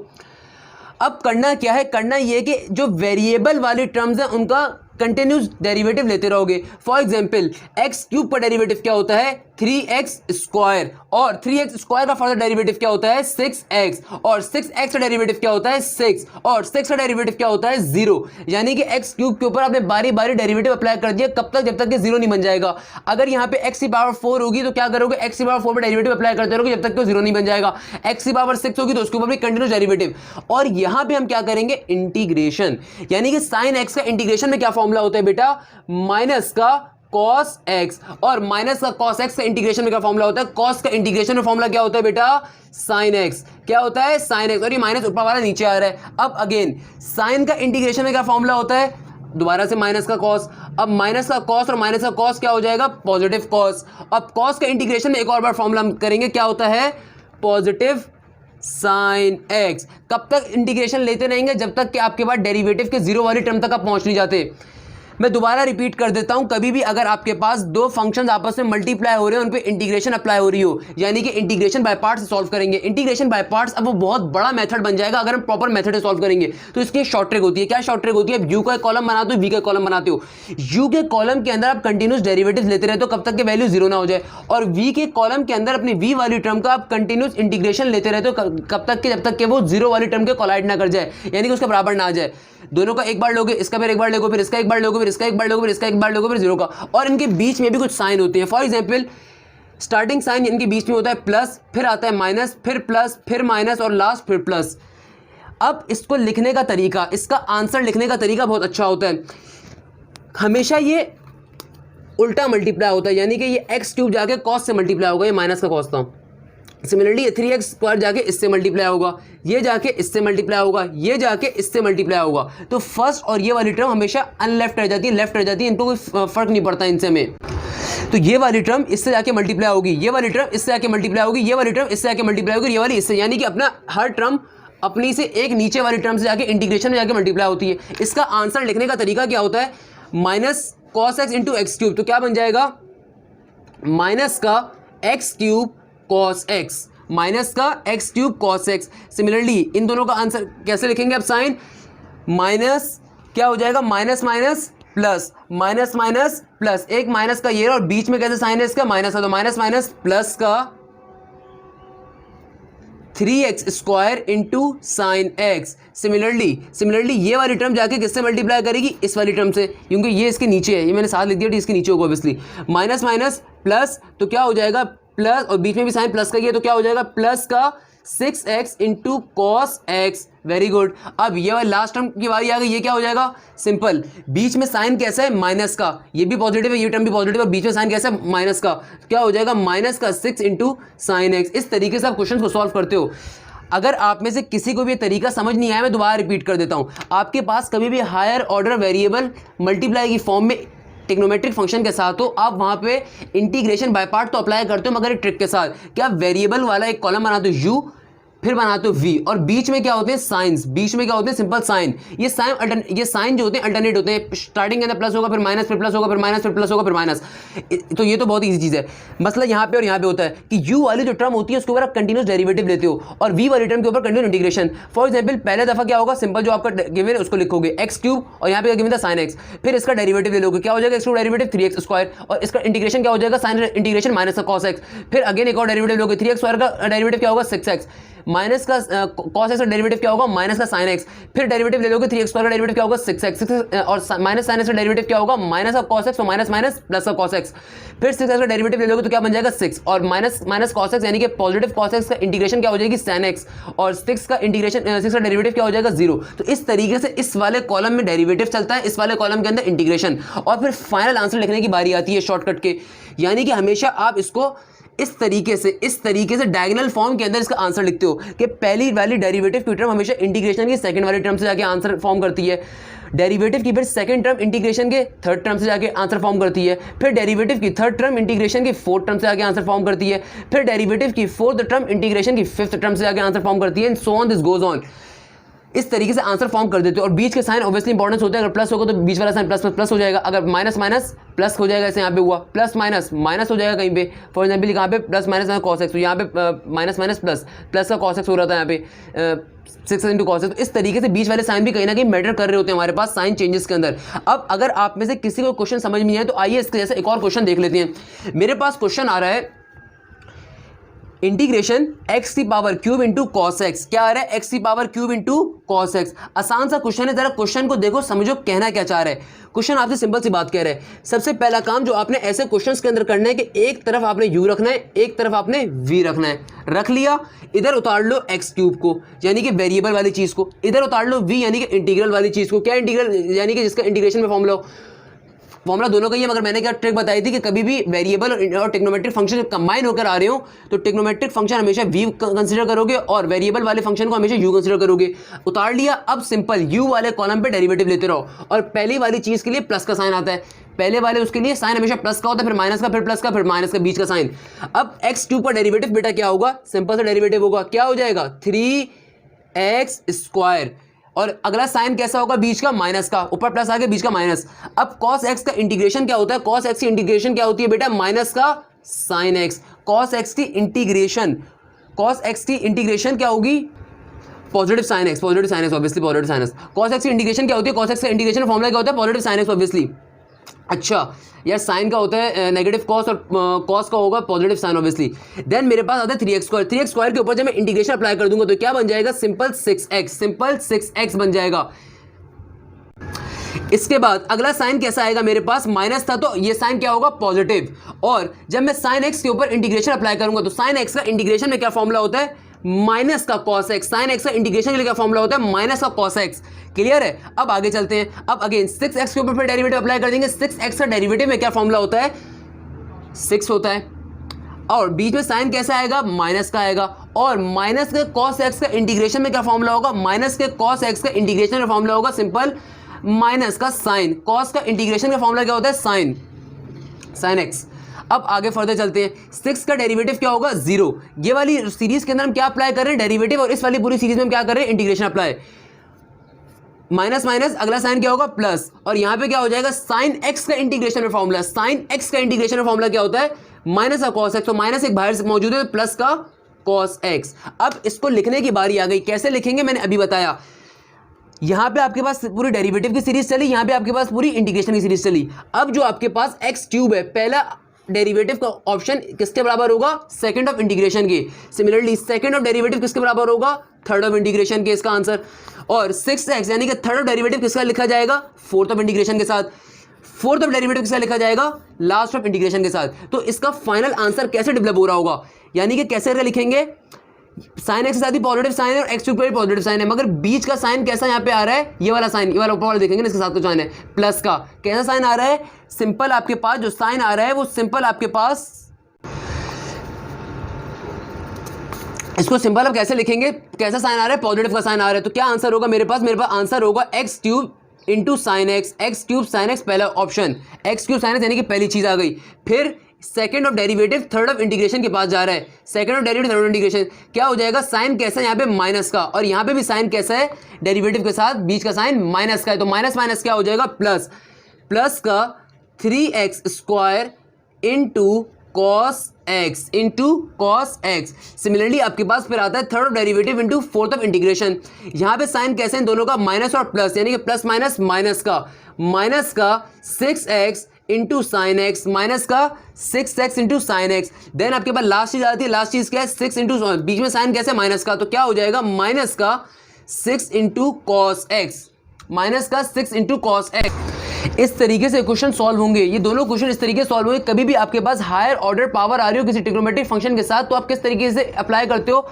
अब करना क्या है, करना ये है कि जो वेरिएबल वाली टर्म्स हैं उनका कंटिन्यूस डेरिवेटिव लेते रहोगे। फॉर एग्जाम्पल एक्स क्यूब का डेरिवेटिव क्या होता है, 3x स्क्वायर, और 3x स्क्वायर का फर्दर डेरिवेटिव क्या होता है, 6x, और 6x का डेरिवेटिव क्या होता है, 6, और 6 का डेरिवेटिव क्या होता है, 0। यानी कि x क्यूब के ऊपर आपने बारी बारी डेरिवेटिव अप्लाई कर दिया, कब तक, जब तक कि 0 नहीं बन जाएगा। अगर यहाँ पे x की पावर 4 होगी तो क्या करोगे, x की पावर 4 पे डेरिवेटिव अप्लाई करते रहोगे जब तक कि 0 नहीं बन जाएगा। x की पावर 6 होगी तो उसके ऊपर भी कंटिन्यूस डेरिवेटिव। और यहाँ पे हम क्या करेंगे, इंटीग्रेशन, यानी कि sin x का इंटीग्रेशन में क्या फॉर्मूला होता है बेटा, माइनस का cos x, और माइनस का cos x का इंटीग्रेशन में क्या फॉर्मूला होता है, cos का इंटीग्रेशन में फॉर्मूला क्या होता है बेटा, sin x। क्या होता है, sin x, और ये माइनस ऊपर वाला नीचे आ रहा है। अब अगेन sin का इंटीग्रेशन में क्या फॉर्मूला होता है, दोबारा से माइनस का cos। अब माइनस का cos और माइनस का cos क्या हो जाएगा, पॉजिटिव cos। अब cos का इंटीग्रेशन में एक और बार फॉर्मूला हम करेंगे, क्या होता है, पॉजिटिव sin x। कब तक इंटीग्रेशन लेते रहेंगे, जब तक कि आपके पास डेरिवेटिव के जीरो वाली टर्म तक आप पहुंच नहीं जाते। मैं दोबारा रिपीट कर देता हूं, कभी भी अगर आपके पास दो फंक्शंस आपस में मल्टीप्लाई हो रहे हैं, उन पे इंटीग्रेशन अप्लाई हो रही हो, यानी कि इंटीग्रेशन बाय पार्ट्स सॉल्व करेंगे। इंटीग्रेशन बाय पार्ट्स अब वो बहुत बड़ा मेथड बन जाएगा अगर हम प्रॉपर मेथड से सॉल्व करेंगे। तो इसकी शॉर्ट ट्रिक होती है, क्या शॉर्ट ट्रिक होती है, यू का कॉलम बनाते हो, वी का कॉलम बनाते हो। यू के कॉलम के अंदर आप कंटिन्यूस डेरिवेटिव लेते रहते हो कब तक के वैल्यू जीरो ना हो जाए, और वी के कॉलम के अंदर अपनी वी वाली टर्म का आप कंटिन्यूस इंटीग्रेशन लेते रहते हो कब तक के, जब तक के वो जीरो वाली टर्म के कोलाइड ना कर जाए, यानी कि उसका बराबर ना आ जाए। दोनों का एक बार लोगे, इसका फिर एक बार लोगे, फिर इसका एक बार लोगे, फिर इसका एक बार लोगे, फिर इसका एक बार लोगे, फिर जीरो का। और इनके बीच में भी कुछ साइन होते हैं। फॉर एग्जांपल स्टार्टिंग साइन इनके बीच में होता है प्लस, फिर आता है माइनस, फिर प्लस, फिर माइनस, और लास्ट फिर प्लस। अब इसको लिखने का तरीका, इसका आंसर लिखने का तरीका बहुत अच्छा होता है। हमेशा ये उल्टा मल्टीप्लाई होता है, यानी कि ये एक्स क्यूब जाके कॉस से मल्टीप्लाई होगा, ये माइनस का कॉस था। सिमिलरली 3x स्क्वायर जाके इससे मल्टीप्लाई होगा, ये जाके इससे मल्टीप्लाई होगा, ये जाके इससे मल्टीप्लाई होगा। तो फर्स्ट और ये वाली टर्म हमेशा अनलेफ्ट रह जाती है, लेफ्ट रह जाती है, इनको कोई फर्क नहीं पड़ता इनसे में। तो ये वाली टर्म इससे जाके मल्टीप्लाई होगी, ये वाली टर्म इससे जाके मल्टीप्लाई होगी, ये वाली टर्म इससे जाके मल्टीप्लाई होगी, ये वाली इससे, यानी कि अपना हर टर्म अपनी से एक नीचे वाली टर्म से जाके इंटीग्रेशन में जाके मल्टीप्लाई होती है। इसका आंसर लिखने का तरीका क्या होता है, minus cos x into x cube. तो क्या बन जाएगा, माइनस का x cube cos x, minus का x cube cos x. Similarly इन दोनों का आंसर कैसे लिखेंगे आप, साइन माइनस क्या हो जाएगा, minus minus plus, minus minus plus, एक माइनस का ये और बीच में कैसे साइन है इसका, माइनस है, तो माइनस माइनस प्लस का 3x square into sine x. Similarly ये वाली टर्म जाके किससे मल्टीप्लाई करेगी, इस वाली टर्म से, क्योंकि ये इसके नीचे है, ये मैंने साथ लिख दिया, इसके नीचे होगा ऑब्वियसली। माइनस माइनस प्लस, तो क्या हो जाएगा प्लस, और बीच में भी साइन प्लस का ये, तो क्या हो जाएगा प्लस का 6x into cos x. Very good. अब ये वाली लास्ट टर्म की बारी आ गई, ये क्या हो जाएगा, सिंपल, बीच में साइन कैसा है, माइनस का, ये भी पॉजिटिव है, ये टर्म भी पॉजिटिव है, बीच में साइन कैसा है, माइनस का, क्या हो जाएगा माइनस का 6 इंटू साइन एक्स। इस तरीके से आप क्वेश्चन को सॉल्व करते हो। अगर आप में से किसी को भी ये तरीका समझ नहीं आया, मैं दोबारा रिपीट कर देता हूँ। आपके पास कभी भी हायर ऑर्डर वेरिएबल मल्टीप्लाई की फॉर्म में टिग्नोमेट्रिक फंक्शन के साथ हो, आप वहां पे इंटीग्रेशन बाय पार्ट तो अप्लाई करते हो, मगर एक ट्रिक के साथ, क्या वेरिएबल वाला एक कॉलम बनाते हो u, फिर बनाते हो v, और बीच में क्या होते हैं साइंस, बीच में क्या होते हैं सिंपल साइन। ये साइन जो होते हैं अल्टरनेट होते हैं, स्टार्टिंग के अंदर प्लस होगा, फिर माइनस, फिर प्लस होगा, फिर माइनस, फिर प्लस होगा, फिर माइनस। तो ये तो बहुत ईजी चीज है। मसला यहाँ पे और यहाँ पे होता है कि u वाली जो टर्म होती है उसके ऊपर आप कंटिन्यूस डेरिवेटिव लेते हो, और v वाली टर्म के ऊपर कंटिन्यूस इंटीग्रेशन। फॉर एग्जाम्पल पहले दफा क्या होगा, सिंपल जो आपका गिवन है उसको लिखोगे एक्स क्यूब, और यहाँ पे गिवन था साइन एक्स, फिर इसका डेरिवेटिव ले लोगे, क्या हो जाएगा x cube derivative 3x square, और इसका इंटीग्रेशन क्या हो जाएगा साइन इंटीग्रेशन माइनस का cos x, फिर अगेन एक और डेरिवेटिव लोगे 3x स्क्वायर का डेरिवेटिव क्या होगा 6x, माइनस का cos x का डेरिवेटिव क्या होगा माइनस का sin x, फिर डेरिवेटिव ले लोगे 3x स्क्वायर का डेरिवेटिव क्या होगा 6x, और माइनस sin x का डेरिवेटिव क्या होगा माइनस का cos x, और माइनस माइनस प्लस का cos x, फिर 6x का डेरिवेटिव ले लोगे तो क्या बन जाएगा 6, और माइनस माइनस cos x यानी कि पॉजिटिव cos x का इंटीग्रेशन क्या हो जाएगी sin x, और 6 का इंटीग्रेशन 6 का डेरिवेटिव क्या हो जाएगा 0। तो इस तरीके से इस वाले कॉलम में डेरिवेटिव चलता है, इस वाले कॉलम के अंदर इंटीग्रेशन, और फिर फाइनल आंसर लिखने की बारी आती है शॉर्टकट के। यानी कि हमेशा आप इसको इस तरीके से डायगोनल फॉर्म के अंदर इसका आंसर लिखते हो कि पहली वाली डेरिवेटिव की टर्म हमेशा इंटीग्रेशन की सेकंड वाली टर्म से जाके आंसर फॉर्म करती है, डेरिवेटिव की फिर सेकंड टर्म इंटीग्रेशन के थर्ड टर्म से जाके आंसर फॉर्म करती है, फिर डेरिवेटिव की थर्ड टर्म इंटीग्रेशन की फोर्थ टर्म से जाके आंसर फॉर्म करती है, फिर डेरिवेटिव की फोर्थ टर्म इंटीग्रेशन की फिफ्थ टर्म से जाके आंसर फॉर्म करती है, and so on this goes on. इस तरीके से आंसर फॉर्म कर देते हो, और बीच के साइन ऑब्वियसली इंपॉर्टेंस होता है, अगर प्लस होगा तो बीच वाला साइन प्लस प्लस प्लस हो जाएगा, अगर माइनस माइनस प्लस हो जाएगा, जैसे यहाँ पे हुआ प्लस माइनस माइनस हो जाएगा कहीं पे, फॉर एग्जाम्पल यहाँ पे प्लस माइनस cos x, तो यहाँ पे माइनस माइनस प्लस प्लस का cos x हो रहा था यहाँ पे 6 इंटू cos x। तो इस तरीके से बीच वाले साइन भी कहीं ना कहीं मैटर कर रहे होते हैं हमारे पास साइन चेंजेस के अंदर। अब अगर आप में से किसी को क्वेश्चन समझ में नहीं आए तो आइए इसके जैसे एक और क्वेश्चन देख लेते हैं। मेरे पास क्वेश्चन आ रहा है इंटीग्रेशन एक्स की power cube into cos x, क्या आ रहा है एक्स की power cube into cos x. आसान सा क्वेश्चन है, जरा क्वेश्चन को देखो समझो कहना क्या चाह रहा है। क्वेश्चन आपसे सिंपल सी बात कह रहा है, सबसे पहला काम जो आपने ऐसे क्वेश्चंस के अंदर करना है कि एक तरफ आपने u रखना है, एक तरफ आपने v रखना है। रख लिया, इधर उतार लो एक्स क्यूब को यानी कि वेरिएबल वाली चीज को, इधर उतार लो v यानी कि इंटीग्रल वाली चीज को। क्या इंटीग्रल यानी कि जिसका इंटीग्रेशन में फॉर्मूला दोनों का ही है, मगर मैंने क्या ट्रिक बताई थी कि कभी भी वेरिएबल और टिग्नोमेट्रिक फंक्शन कंबाइन होकर आ रहे हो तो टिग्नोमेट्रिक फंक्शन हमेशा v कंसीडर करोगे और वेरिएबल वाले फंक्शन को हमेशा u कंसीडर करोगे। उतार लिया, अब सिंपल u वाले कॉलम पे डेरिवेटिव लेते रहो, और पहली वाली चीज के लिए प्लस का साइन आता है, पहले वाले उसके लिए साइन हमेशा प्लस का होता है, फिर माइनस का, फिर प्लस का, फिर माइनस का, बीच का साइन। अब एक्स क्यूब का डेरिवेटिव बेटा क्या होगा, सिंपल सा डेरिवेटिव होगा, क्या हो जाएगा 3x स्क्वायर, और अगला साइन कैसा होगा बीच का माइनस का, ऊपर प्लस आ गया बीच का माइनस। अब cos x का इंटीग्रेशन क्या होता है, cos x की इंटीग्रेशन क्या होती है बेटा माइनस का sin x। cos x की इंटीग्रेशन क्या होगी positive sine x, obviously positive sine x. cos x की इंटीग्रेशन क्या होती है, cos x का इंटीग्रेशन फॉर्मूला क्या होता है पॉजिटिव साइन एक्स ऑब्वियसली। अच्छा यार साइन का होता है नेगेटिव कॉस और कॉस का होगा पॉजिटिव साइन ऑब्वियसली। देन मेरे पास आता है 3x स्क्वायर, 3x स्क्वायर के ऊपर जब मैं इंटीग्रेशन अप्लाई कर दूंगा तो क्या बन जाएगा सिंपल 6x बन जाएगा। इसके बाद अगला साइन कैसा आएगा, मेरे पास माइनस था तो ये साइन क्या होगा पॉजिटिव, और जब मैं साइन एक्स के ऊपर इंटीग्रेशन अप्लाई करूंगा तो साइन एक्स का इंटीग्रेशन में क्या फॉर्मूला होता है माइनस का cos x। साइन एक्स का इंटीग्रेशन के लिए क्या फॉर्मूला होता है माइनस का cos x। क्लियर है। अब आगे चलते हैं, अब अगेन 6x के ऊपर फिर डेरिवेटिव अप्लाई कर देंगे। 6x का डेरिवेटिव में क्या फॉर्मूला होता है 6 होता है, और बीच में साइन कैसा आएगा माइनस का आएगा, और माइनस के cos x का इंटीग्रेशन में क्या फॉर्मूला होगा माइनस के cos x का इंटीग्रेशन का फॉर्मूला होगा सिंपल माइनस का साइन। cos का इंटीग्रेशन का फॉर्मूला क्या होता है साइन x। अब आगे फर्दर चलते हैं, 6 का डेरिवेटिव क्या होगा 0। ये वाली सीरीज के अंदर हम क्या अप्लाई कर रहे हैं डेरिवेटिव, और इस वाली पूरी सीरीज में हम क्या कर रहे हैं इंटीग्रेशन अप्लाई। माइनस माइनस अगला साइन क्या होगा प्लस, और यहां पे क्या हो जाएगा साइन एक्स का इंटीग्रेशन में फॉर्मूला, साइन एक्स का इंटीग्रेशन में फॉर्मूला क्या होता है माइनस का cos x, तो माइनस एक बाहर से मौजूद है प्लस का cos x। अब इसको लिखने की बारी आ गई, कैसे लिखेंगे मैंने अभी बताया। यहां पे आपके पास पूरी डेरिवेटिव की सीरीज चली, यहां पे आपके पास पूरी इंटीग्रेशन की सीरीज चली। अब जो आपके पास एक्स क्यूब है, पहला डेरिवेटिव का ऑप्शन किसके बराबर होगा सेकंड ऑफ इंटीग्रेशन के, सिमिलरली सेकंड ऑफ डेरिवेटिव किसके बराबर होगा थर्ड ऑफ इंटीग्रेशन के, इसका आंसर। और 6x यानी कि थर्ड ऑफ डेरिवेटिव किसका लिखा जाएगा फोर्थ ऑफ इंटीग्रेशन के साथ, फोर्थ ऑफ डेरिवेटिव किसका लिखा जाएगा लास्ट ऑफ इंटीग्रेशन के साथ। तो इसका फाइनल आंसर कैसे डेवलप हो रहा होगा, यानी कि कैसे लिखेंगे साइन एक्स के साथ ही पॉजिटिव साइन है और एक्स क्यूब पर पॉजिटिव साइन है, मगर बीच का साइन कैसा यहाँ पे आ रहा है ये वाला साइन, ये वाला ऊपर वाला देखेंगे ना इसके साथ तो साइन है प्लस का, कैसा साइन आ रहा है सिंपल आपके पास जो साइन आ रहा है वो सिंपल आपके पास, इसको सिंपल अब कैसे लिखेंगे कैसा साइन आ रहा है पॉजिटिव का साइन आ रहा है। तो क्या आंसर होगा मेरे पास आंसर होगा x cube into sine x, x cube sine x पहला option, x cube sine x यानी कि पहली चीज़ आ गई। फिर second of derivative third of integration के पास जा रहा है, second of derivative third of integration क्या हो जाएगा, साइन कैसा है यहाँ पे माइनस का, और यहाँ पे भी साइन कैसा है डेरिवेटिव के साथ बीच का साइन माइनस का है, तो माइनस माइनस क्या हो जाएगा प्लस, प्लस का 3x² into cos x into cos x. Similarly आपके पास फिर आता है third of derivative into fourth of integration, यहाँ पे साइन कैसे हैं दोनों का माइनस और प्लस, यानी कि प्लस माइनस माइनस का 6x into sine x, minus का 6x into sine x. Then आपके पास लास्ट चीज आती है, लास्ट चीज क्या है 6 इंटू, बीच में साइन कैसे माइनस का, तो क्या हो जाएगा माइनस का 6 इंटू कॉस एक्स, माइनस का 6 इंटू कॉस एक्स। इस तरीके से क्वेश्चन सॉल्व होंगे, ये दोनों क्वेश्चन इस तरीके से सॉल्व होंगे। कभी भी आपके पास हायर ऑर्डर पावर आ रही हो किसी ट्रिग्नोमेट्रिक फंक्शन के साथ, तो आप किस तरीके से अप्लाई करते हो,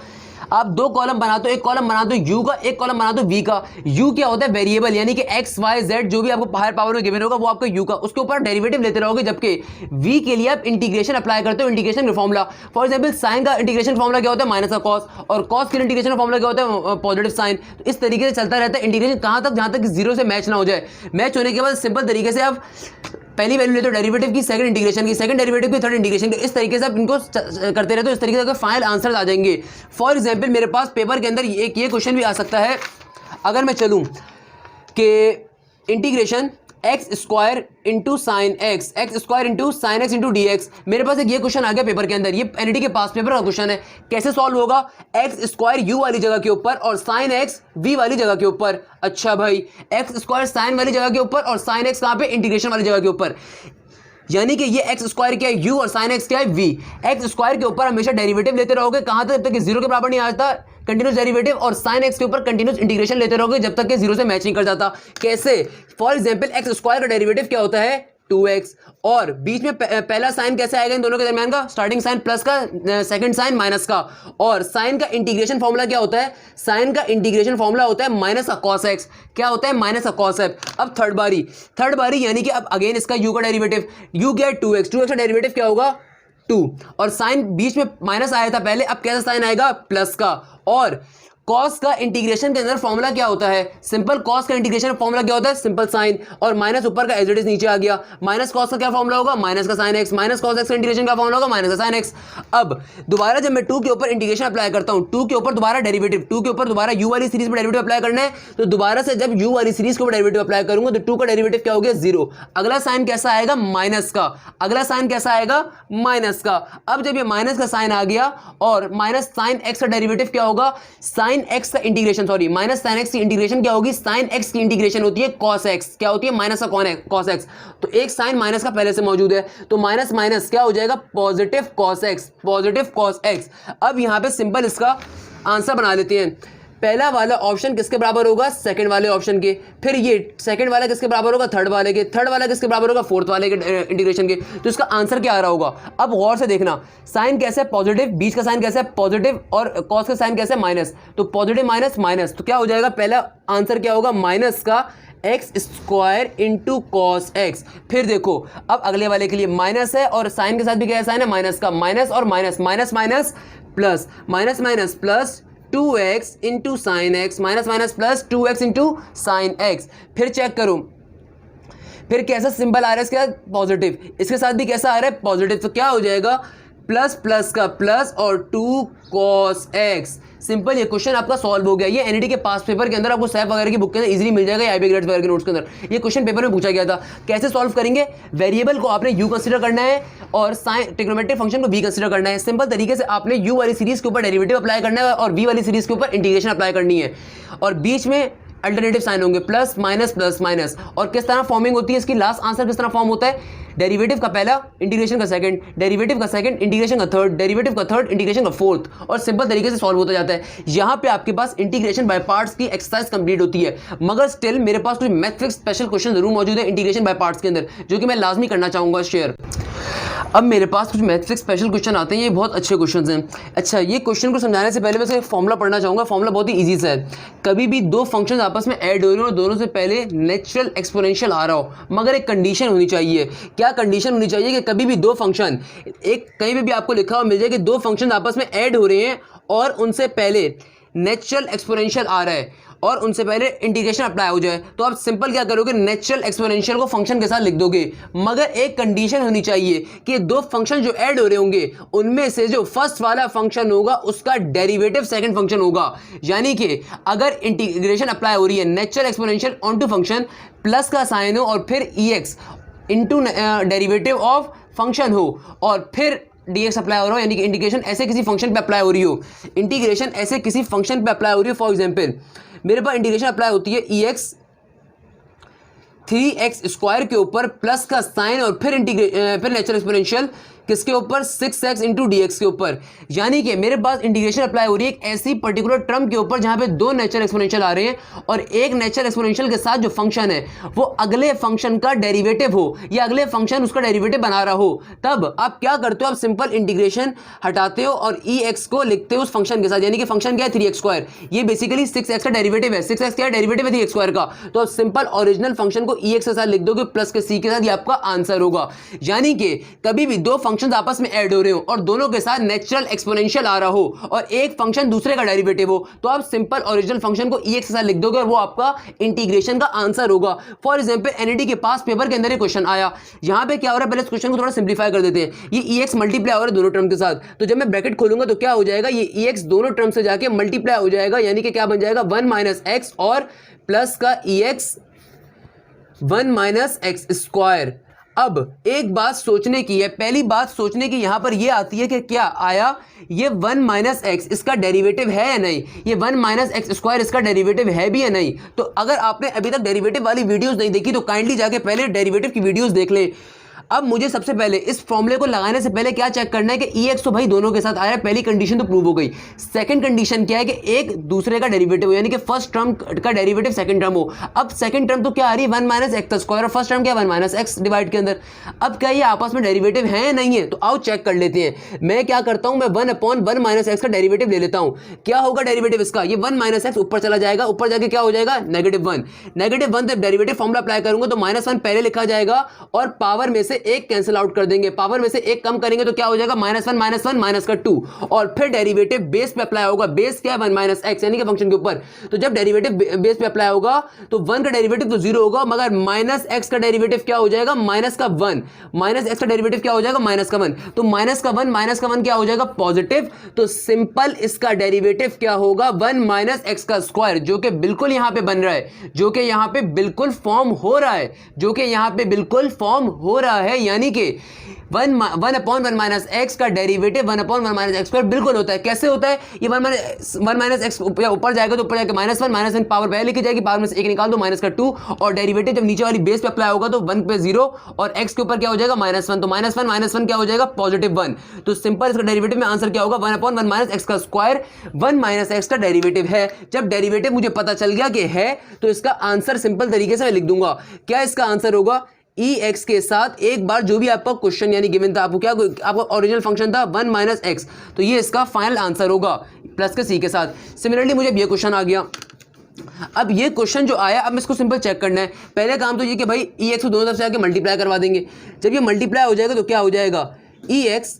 आप दो कॉलम बनाते हो, एक कॉलम बना दो u का, एक कॉलम बना दो v का। u क्या होता है वेरिएबल, यानी कि x y z जो भी आपको हायर पावर में गिवन होगा वो आपका u का, उसके ऊपर डेरिवेटिव लेते रहोगे, जबकि v के लिए आप इंटीग्रेशन अप्लाई करते हो, इंटीग्रेशन का फॉर्मूला। फॉर एग्जांपल साइन का इंटीग्रेशन फॉर्मूला क्या होता है माइनस का कॉस, और कॉस के इंटीग्रेशन फॉर्मूला क्या होता है पॉजिटिव साइन। तो इस तरीके से चलता रहता है इंटीग्रेशन, कहां तक, जहां तक जीरो से मैच ना हो जाए। मैच होने के बाद सिंपल तरीके से आप पहली वैल्यू लेते हो डेरिवेटिव की, सेकंड इंटीग्रेशन की, सेकंड डेरिवेटिव की, थर्ड इंटीग्रेशन की, इस तरीके से आप इनको करते रहते हो, इस तरीके से फाइनल आंसर आ जाएंगे। फॉर एग्जांपल मेरे पास पेपर के अंदर एक ये क्वेश्चन भी आ सकता है, अगर मैं चलूं कि integration x² into sine x, x² into sine x into dx, मेरे पास एक ये क्वेश्चन आ गया पेपर के अंदर, ये एनईटी के पास पेपर का क्वेश्चन है। कैसे सॉल्व होगा, x² u वाली जगह के ऊपर और साइन एक्स v वाली जगह के ऊपर। अच्छा भाई, x² साइन वाली जगह के ऊपर और साइन एक्स कहाँ पे इंटीग्रेशन वाली जगह के ऊपर, यानी कि ये x² क्या है u और साइन एक्स क्या है v। x² के ऊपर हमेशा डेरिवेटिव लेते रहोगे, कहां तक, जब तक कि जीरो के बराबर नहीं आता कंटिन्यूस डेरिवेटिव, और साइन एक्स के ऊपर कंटिन्यूस इंटीग्रेशन लेते रहोगे जब तक कि जीरो से मैच नहीं कर जाता। कैसे, फॉर एग्जांपल x² का डेरिवेटिव क्या होता है 2x, और बीच में पहला साइन कैसे आएगा इन दोनों के दरमियान का, स्टार्टिंग साइन प्लस का, सेकंड साइन माइनस का, और साइन का इंटीग्रेशन फॉर्मूला क्या होता है, साइन का इंटीग्रेशन फॉर्मूला होता है माइनस का कॉस एक्स। क्या होता है माइनस का कॉस एक्स। अब थर्ड बारी यानी कि अब अगेन इसका u का डेरिवेटिव, u क्या है 2x का डेरिवेटिव क्या होगा 2, और साइन बीच में माइनस आया था पहले, अब कैसा साइन आएगा प्लस का, और कॉस का इंटीग्रेशन के अंदर फॉर्मूला क्या होता है, सिंपल कॉस का इंटीग्रेशन फॉर्मूला क्या होता है सिंपल साइन, और माइनस ऊपर का एज इट इज नीचे आ गया, माइनस कॉस का क्या फॉर्मूला होगा माइनस का sine x, minus cos x का इंटीग्रेशन का फॉर्मूला होगा माइनस का साइन एक्स। अब दोबारा जब मैं 2 के ऊपर इंटीग्रेशन अप्लाई करता हूं, 2 के ऊपर दोबारा डेरिवेटिव, 2 के ऊपर दोबारा u वाली सीरीज में डेरिवेटिव अप्लाई करना है, तो दोबारा से जब u वाली सीरीज के ऊपर डेरिवेटिव अप्लाई करूंगा तो 2 का डेरिवेटिव क्या हो गया 0, अगला साइन कैसा आएगा माइनस का, अगला साइन कैसा आएगा माइनस का। अब जब ये माइनस का साइन आ गया और माइनस साइन एक्स का डेरिवेटिव क्या होगा साइन एक्स का integration, sorry minus sine x की इंटीग्रेशन क्या होगी, साइन एक्स की इंटीग्रेशन होती है कॉस एक्स, क्या होती है माइनस का कॉस एक्स, तो एक साइन माइनस का पहले से मौजूद है, तो माइनस माइनस क्या हो जाएगा positive cos x, positive cos x. अब यहां पे सिंपल इसका आंसर बना लेते हैं, पहला वाला ऑप्शन किसके बराबर होगा सेकंड वाले ऑप्शन के, फिर ये सेकंड वाला किसके बराबर होगा थर्ड वाले के, थर्ड वाला किसके बराबर होगा फोर्थ वाले के इंटीग्रेशन के, तो इसका आंसर क्या आ रहा होगा। अब गौर से देखना, साइन कैसे है पॉजिटिव, बीच का साइन कैसे है पॉजिटिव, और कॉस का साइन कैसे है माइनस, तो पॉजिटिव माइनस माइनस, तो क्या हो जाएगा पहला आंसर क्या होगा माइनस का x² इंटू कॉस एक्स। फिर देखो अब अगले वाले के लिए माइनस है और साइन के साथ भी क्या है साइन है माइनस का, माइनस और minus, minus minus plus, minus minus plus 2x into sine x, minus minus plus 2x into sine x. फिर चेक करूं, फिर कैसा सिंबल आ रहा है इसके साथ पॉजिटिव, इसके साथ भी कैसा आ रहा है पॉजिटिव, तो क्या हो जाएगा प्लस प्लस का प्लस और 2 cos x। सिंपल ये क्वेश्चन आपका सॉल्व हो गया। ये एनईटी के पास पेपर के अंदर आपको सैफ वगैरह की बुक के अंदर इजीली मिल जाएगा, आईबी ग्रेड्स वगैरह के नोट्स के अंदर ये क्वेश्चन पेपर में पूछा गया था। कैसे सॉल्व करेंगे, वेरिएबल को आपने u कंसीडर करना है और साइन ट्रिग्नोमेट्रिक फंक्शन को v कंसीडर करना है। सिंपल तरीके से आपने u वाली सीरीज के ऊपर डेरिवेटिव अप्लाई करना है और v वाली सीरीज के ऊपर इंटीग्रेशन अप्लाई करनी है, और बीच में अल्टरनेटिव साइन होंगे प्लस माइनस। और किस तरह फॉर्मिंग होती है इसकी, लास्ट आंसर किस तरह फॉर्म होता है, डेरिवेटिव का पहला इंटीग्रेशन का सेकंड, डेरिवेटिव का सेकंड इंटीग्रेशन का थर्ड, डेरिवेटिव का थर्ड इंटीग्रेशन का फोर्थ, और सिंपल तरीके से सॉल्व होता जाता है। यहां पे आपके पास इंटीग्रेशन बाय पार्ट्स की एक्सरसाइज कंप्लीट होती है, मगर स्टिल मेरे पास कुछ मैथमेटिक्स स्पेशल क्वेश्चन जरूर मौजूद है इंटीग्रेशन बाय पार्ट्स के अंदर, जो कि मैं लाजमी करना चाहूंगा शेयर। अब मेरे पास कुछ मैथमेटिक्स स्पेशल क्वेश्चन आते हैं, ये बहुत अच्छे क्वेश्चन हैं। अच्छा, ये क्वेश्चन को समझाने से पहले मैं इसका फॉर्मूला पढ़ना चाहूँगा। फॉर्मूला बहुत ही ईजी सा है, कभी भी दो फंक्शन आपस में ऐड हो रहे हो और दोनों से पहले नेचुरल एक्सपोनेंशियल आ रहा हो, मगर एक कंडीशन होनी चाहिए। क्या कंडीशन होनी चाहिए कि कभी भी दो फंक्शन, एक कहीं पे भी आपको लिखा हुआ मिल जाए कि दो फंक्शन आपस में ऐड हो रहे हैं और उनसे पहले नेचुरल एक्सपोनेंशियल आ रहा है और उनसे पहले इंटीग्रेशन अप्लाई हो जाए, तो आप सिंपल क्या करोगे, नेचुरल एक्सपोनेंशियल को फंक्शन के साथ लिख दोगे। मगर एक कंडीशन होनी चाहिए कि दो फंक्शन जो ऐड हो रहे होंगे उनमें से जो फर्स्ट वाला फंक्शन होगा उसका डेरिवेटिव सेकंड फंक्शन होगा। यानी कि अगर इंटीग्रेशन अप्लाई हो रही है natural exponential on to function plus का साइन हो और फिर EX into derivative of function हो और फिर dx अप्लाई हो रहा हो, यानी कि इंटीग्रेशन ऐसे किसी फंक्शन पे अप्लाई हो रही हो, इंटीग्रेशन ऐसे किसी फंक्शन पे अप्लाई हो रही हो। फॉर एग्जांपल मेरे पास इंटीग्रेशन अप्लाई होती है EX 3x स्क्वायर के ऊपर प्लस का साइन और फिर नेचुरल एक्सपोनेंशियल किसके ऊपर, 6x इंटू dx के ऊपर। यानी कि मेरे पास इंटीग्रेशन अप्लाई हो रही है एक ऐसी पर्टिकुलर टर्म के ऊपर जहां पे दो नेचुरल एक्सपोनेंशियल आ रहे हैं और एक नेचुरल एक्सपोनेंशियल के साथ जो फंक्शन है वो अगले फंक्शन का डेरिवेटिव हो या अगले फंक्शन उसका डेरिवेटिव बना रहा हो। तब आप क्या करते हो, आप सिंपल इंटीग्रेशन हटाते हो और EX को लिखते हो उस फंक्शन के साथ, यानी कि फंक्शन क्या है 3x स्क्वायर, ये बेसिकली 6x का डेरिवेटिव है, 6x क्या डेरिवेटिव है 3x स्क्वायर का। तो आप सिंपल ओरिजिनल फंक्शन को EX के साथ लिख दोगे प्लस के C के साथ, ये आपका आंसर होगा। यानी कि कभी भी दो फंक्शंस आपस में ऐड हो रहे हो और दोनों के साथ नेचुरल एक्सपोनेंशियल आ रहा हो और एक फंक्शन दूसरे का डेरिवेटिव हो, तो आप सिंपल ओरिजिनल फंक्शन को EX के साथ लिख दोगे और वो आपका इंटीग्रेशन का आंसर होगा। फॉर एग्जांपल NET के पास पेपर के अंदर एक क्वेश्चन आया, यहां पे क्या हो रहा है, पहले इस क्वेश्चन को थोड़ा सिंप्लीफाई कर देते हैं। ये EX मल्टीप्लाई हो रहा है दोनों टर्म के साथ, तो जब मैं ब्रैकेट खोलूंगा तो क्या हो जाएगा, ये EX दोनों टर्म से जाके मल्टीप्लाई हो जाएगा, यानी कि क्या बन जाएगा 1 - x और प्लस का EX 1 - x स्क्वायर। अब एक बात सोचने की है, पहली बात सोचने की यहां पर यह आती है कि क्या आया ये 1 - x इसका डेरिवेटिव है या नहीं, ये 1 - x स्क्वायर इसका डेरिवेटिव है भी या नहीं। तो अगर आपने अभी तक डेरिवेटिव वाली वीडियोस नहीं देखी तो काइंडली जाके पहले डेरिवेटिव की वीडियोस देख लें। अब मुझे सबसे पहले इस फॉर्मूले को लगाने से पहले क्या चेक करना है कि EX तो भाई दोनों के साथ आ रहा है, पहली कंडीशन तो प्रूव हो गई। सेकंड कंडीशन क्या है कि एक दूसरे का डेरिवेटिव हो, यानी कि फर्स्ट टर्म का डेरिवेटिव सेकंड टर्म हो। अब सेकंड टर्म तो क्या आ रही है 1 - x स्क्वायर और फर्स्ट टर्म क्या 1 - x डिवाइड के अंदर। अब क्या ये आपस में डेरिवेटिव है या नहीं है, तो आओ चेक कर लेते हैं। मैं क्या करता हूं, मैं 1/1 - x का डेरिवेटिव ले लेता हूं। क्या होगा डेरिवेटिव इसका, ये 1 - x ऊपर चला जाएगा, ऊपर जाके क्या हो जाएगा -1। -1 जब डेरिवेटिव फॉर्मूला अप्लाई करूंगा तो -1 पहले लिखा जाएगा और पावर में से एक कैंसिल आउट कर देंगे, पावर में से एक कम करेंगे तो क्या हो जाएगा -1 - 1 - 2 और फिर डेरिवेटिव बेस पे अप्लाई होगा। बेस क्या है 1 - x यानी कि फंक्शन के ऊपर। तो जब डेरिवेटिव बेस पे अप्लाई होगा तो 1 का डेरिवेटिव तो 0 होगा, मगर -x का डेरिवेटिव क्या हो जाएगा -1, -x का डेरिवेटिव क्या हो जाएगा -1, तो -1 क्या हो जाएगा पॉजिटिव। तो सिंपल इसका डेरिवेटिव क्या होगा 1 - x का स्क्वायर, जो कि बिल्कुल यहां पे बन रहा है, जो कि यहां पे बिल्कुल फॉर्म हो रहा है, जो कि यहां पे बिल्कुल फॉर्म हो रहा है। यानी कि 1/1 - x का डेरिवेटिव 1/1 - x स्क्वायर बिल्कुल होता है। कैसे होता है, ये 1 - x ऊपर जाएगा तो ऊपर जाके -1 पावर पहले लिखी जाएगी, पावर में से एक निकाल दो -2 और डेरिवेटिव जब नीचे वाली बेस पे अप्लाई होगा तो 1 पे 0 और x के ऊपर क्या हो जाएगा -1, तो -1 क्या हो जाएगा +1। तो सिंपल इसका डेरिवेटिव में आंसर क्या होगा 1/1 - x का स्क्वायर 1 - x का डेरिवेटिव है। जब डेरिवेटिव मुझे पता चल गया कि है तो इसका आंसर सिंपल तरीके से मैं लिख दूंगा। क्या इसका आंसर होगा, EX के साथ एक बार जो भी आपका क्वेश्चन यानी गिवन था, आपको क्या आपका ओरिजिनल फंक्शन था 1 - x, तो ये इसका फाइनल आंसर होगा प्लस के C के साथ। सिमिलरली मुझे ये क्वेश्चन आ गया। अब ये क्वेश्चन जो आया, अब इसको सिंपल चेक करना है। पहले काम तो ये कि भाई EX को दोनों तरफ से आके मल्टीप्लाई करवा देंगे। जब ये मल्टीप्लाई हो जाएगा तो क्या हो जाएगा EX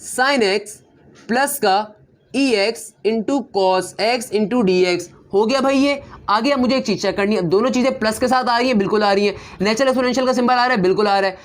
sin x प्लस का EX into cos x into dx हो गया भाई। ये आगे अब मुझे एक चीज चेक करनी है, दोनों चीजें प्लस के साथ आ रही है, बिल्कुल आ रही है। नेचुरल एक्सपोनेंशियल का सिंबल आ रहा है, बिल्कुल आ रहा है।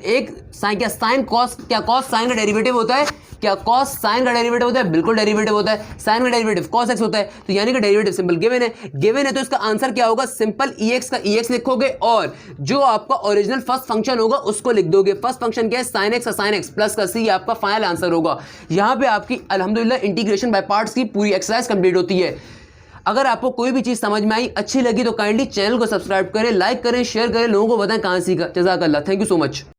एक साइन, क्या साइन कॉस, क्या कॉस साइन का डेरिवेटिव होता है, क्या कॉस साइन का डेरिवेटिव होता है, बिल्कुल डेरिवेटिव होता है। साइन का डेरिवेटिव कॉस एक्स होता है, तो यानी कि डेरिवेटिव सिंपल गिवन है। गिवन है तो इसका आंसर क्या होगा, सिंपल EX का EX लिखोगे और जो आपका ओरिजिनल फर्स्ट फंक्शन होगा उसको लिख दोगे। फर्स्ट फंक्शन क्या है sine x, sine x plus का C आपका फाइनल आंसर होगा। यहां पे आपकी अल्हम्दुलिल्लाह इंटीग्रेशन बाय पार्ट्स की पूरी एक्सरसाइज कंप्लीट होती है। अगर आपको कोई भी चीज समझ में आई, अच्छी लगी तो काइंडली चैनल को सब्सक्राइब करें, लाइक करें, शेयर करें, लोगों को बताएं कहां सीखा। जज़ाकल्लाह, थैंक यू सो मच।